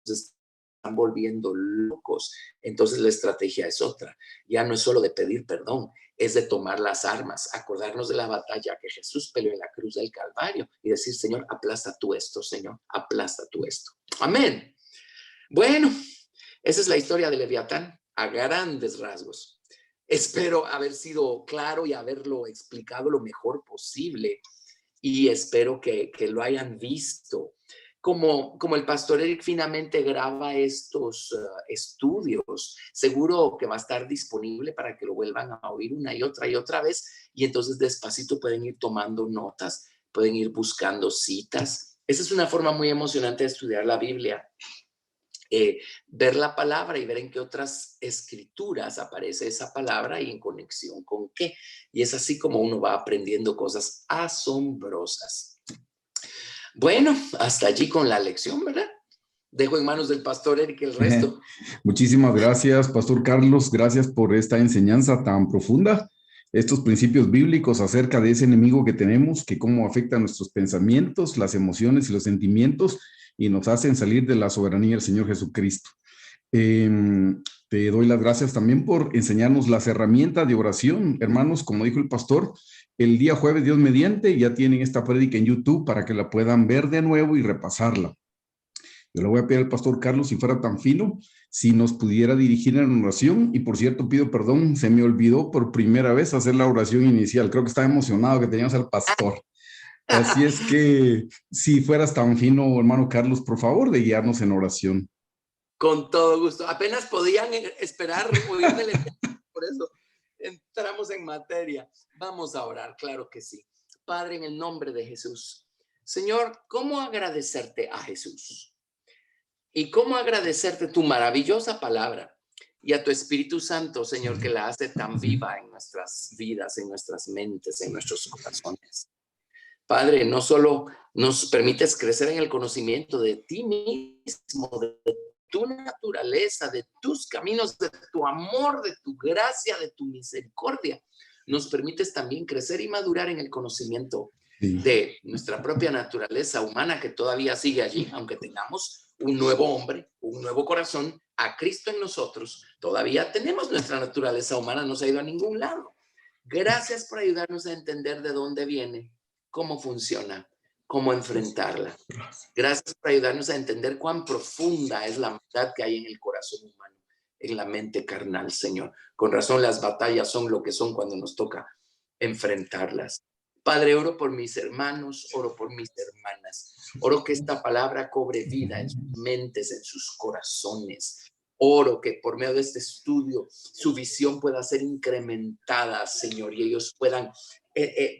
nos están volviendo locos, entonces la estrategia es otra. Ya no es solo de pedir perdón, es de tomar las armas, acordarnos de la batalla que Jesús peleó en la cruz del Calvario y decir, Señor, aplasta tú esto, Señor, aplasta tú esto. Amén. Bueno, esa es la historia de Leviatán a grandes rasgos. Espero haber sido claro y haberlo explicado lo mejor posible, y espero que lo hayan visto. Como el pastor Eric finamente graba estos estudios, seguro que va a estar disponible para que lo vuelvan a oír una y otra vez, y entonces despacito pueden ir tomando notas, pueden ir buscando citas. Esa es una forma muy emocionante de estudiar la Biblia. Ver la palabra y ver en qué otras escrituras aparece esa palabra y en conexión con qué. Y es así como uno va aprendiendo cosas asombrosas. Bueno, hasta allí con la lección, ¿verdad? Dejo en manos del pastor Eric el resto. Muchísimas gracias, Pastor Carlos. Gracias por esta enseñanza tan profunda. estos principios bíblicos acerca de ese enemigo que tenemos, que cómo afecta nuestros pensamientos, las emociones y los sentimientos y nos hacen salir de la soberanía del Señor Jesucristo. Te doy las gracias también por enseñarnos las herramientas de oración. Hermanos, como dijo el pastor, el día jueves, Dios mediante, ya tienen esta prédica en YouTube para que la puedan ver de nuevo y repasarla. Yo le voy a pedir al pastor Carlos, si fuera tan fino, si nos pudiera dirigir en oración. Y por cierto, pido perdón, se me olvidó por primera vez hacer la oración inicial. Creo que estaba emocionado que teníamos al pastor. Así es que, si fueras tan fino, hermano Carlos, por favor, de guiarnos en oración. Con todo gusto. Apenas podían esperar oírme, por eso entramos en materia. Vamos a orar, claro que sí. Padre, en el nombre de Jesús. Señor, ¿cómo agradecerte a Jesús? Y cómo agradecerte tu maravillosa palabra y a tu Espíritu Santo, Señor, que la hace tan viva en nuestras vidas, en nuestras mentes, en nuestros corazones. Padre, no solo nos permites crecer en el conocimiento de ti mismo, de tu naturaleza, de tus caminos, de tu amor, de tu gracia, de tu misericordia, nos permites también crecer y madurar en el conocimiento de nuestra propia naturaleza humana que todavía sigue allí, aunque tengamos un nuevo hombre, un nuevo corazón, a Cristo en nosotros. Todavía tenemos nuestra naturaleza humana, no se ha ido a ningún lado. Gracias por ayudarnos a entender de dónde viene, cómo funciona, cómo enfrentarla. Gracias por ayudarnos a entender cuán profunda es la maldad que hay en el corazón humano, en la mente carnal, Señor. Con razón las batallas son lo que son cuando nos toca enfrentarlas. Padre, oro por mis hermanos, oro por mis hermanas. Oro que esta palabra cobre vida en sus mentes, en sus corazones. Oro que por medio de este estudio su visión pueda ser incrementada, Señor, y ellos puedan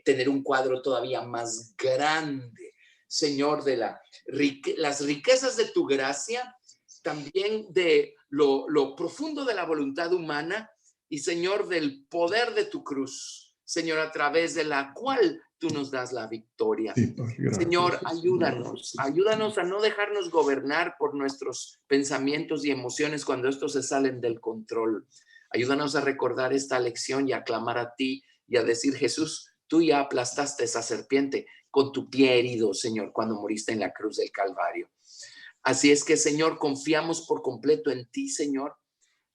tener un cuadro todavía más grande, Señor, de las riquezas de tu gracia, también de lo profundo de la voluntad humana y, Señor, del poder de tu cruz. Señor, a través de la cual tú nos das la victoria. Sí, Señor, ayúdanos a no dejarnos gobernar por nuestros pensamientos y emociones cuando estos se salen del control. Ayúdanos a recordar esta lección y a clamar a ti y a decir: Jesús, tú ya aplastaste esa serpiente con tu pie herido, Señor, cuando moriste en la cruz del Calvario. Así es que, Señor, confiamos por completo en ti, Señor.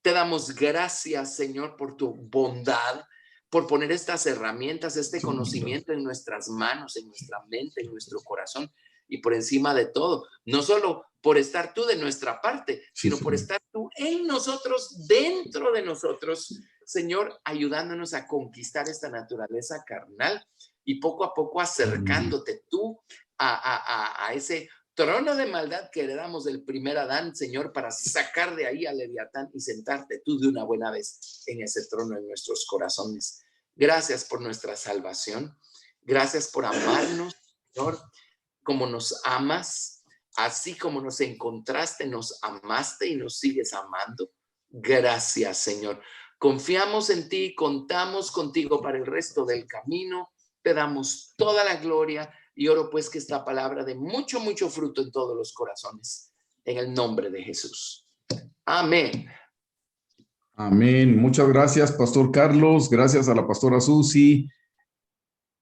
Te damos gracias, Señor, por tu bondad, por poner estas herramientas, este conocimiento en nuestras manos, en nuestra mente, en nuestro corazón, y por encima de todo, no solo por estar tú de nuestra parte, sino por estar tú en nosotros, dentro de nosotros, Señor, ayudándonos a conquistar esta naturaleza carnal y poco a poco acercándote tú a ese trono de maldad que heredamos del primer Adán, Señor, para sacar de ahí a Leviatán y sentarte tú de una buena vez en ese trono en nuestros corazones. Gracias por nuestra salvación. Gracias por amarnos, Señor, como nos amas. Así como nos encontraste, nos amaste y nos sigues amando. Gracias, Señor. Confiamos en ti, contamos contigo para el resto del camino. Te damos toda la gloria. Y oro pues que esta palabra dé mucho, mucho fruto en todos los corazones. En el nombre de Jesús. Amén. Amén. Muchas gracias, Pastor Carlos. Gracias a la pastora Susi.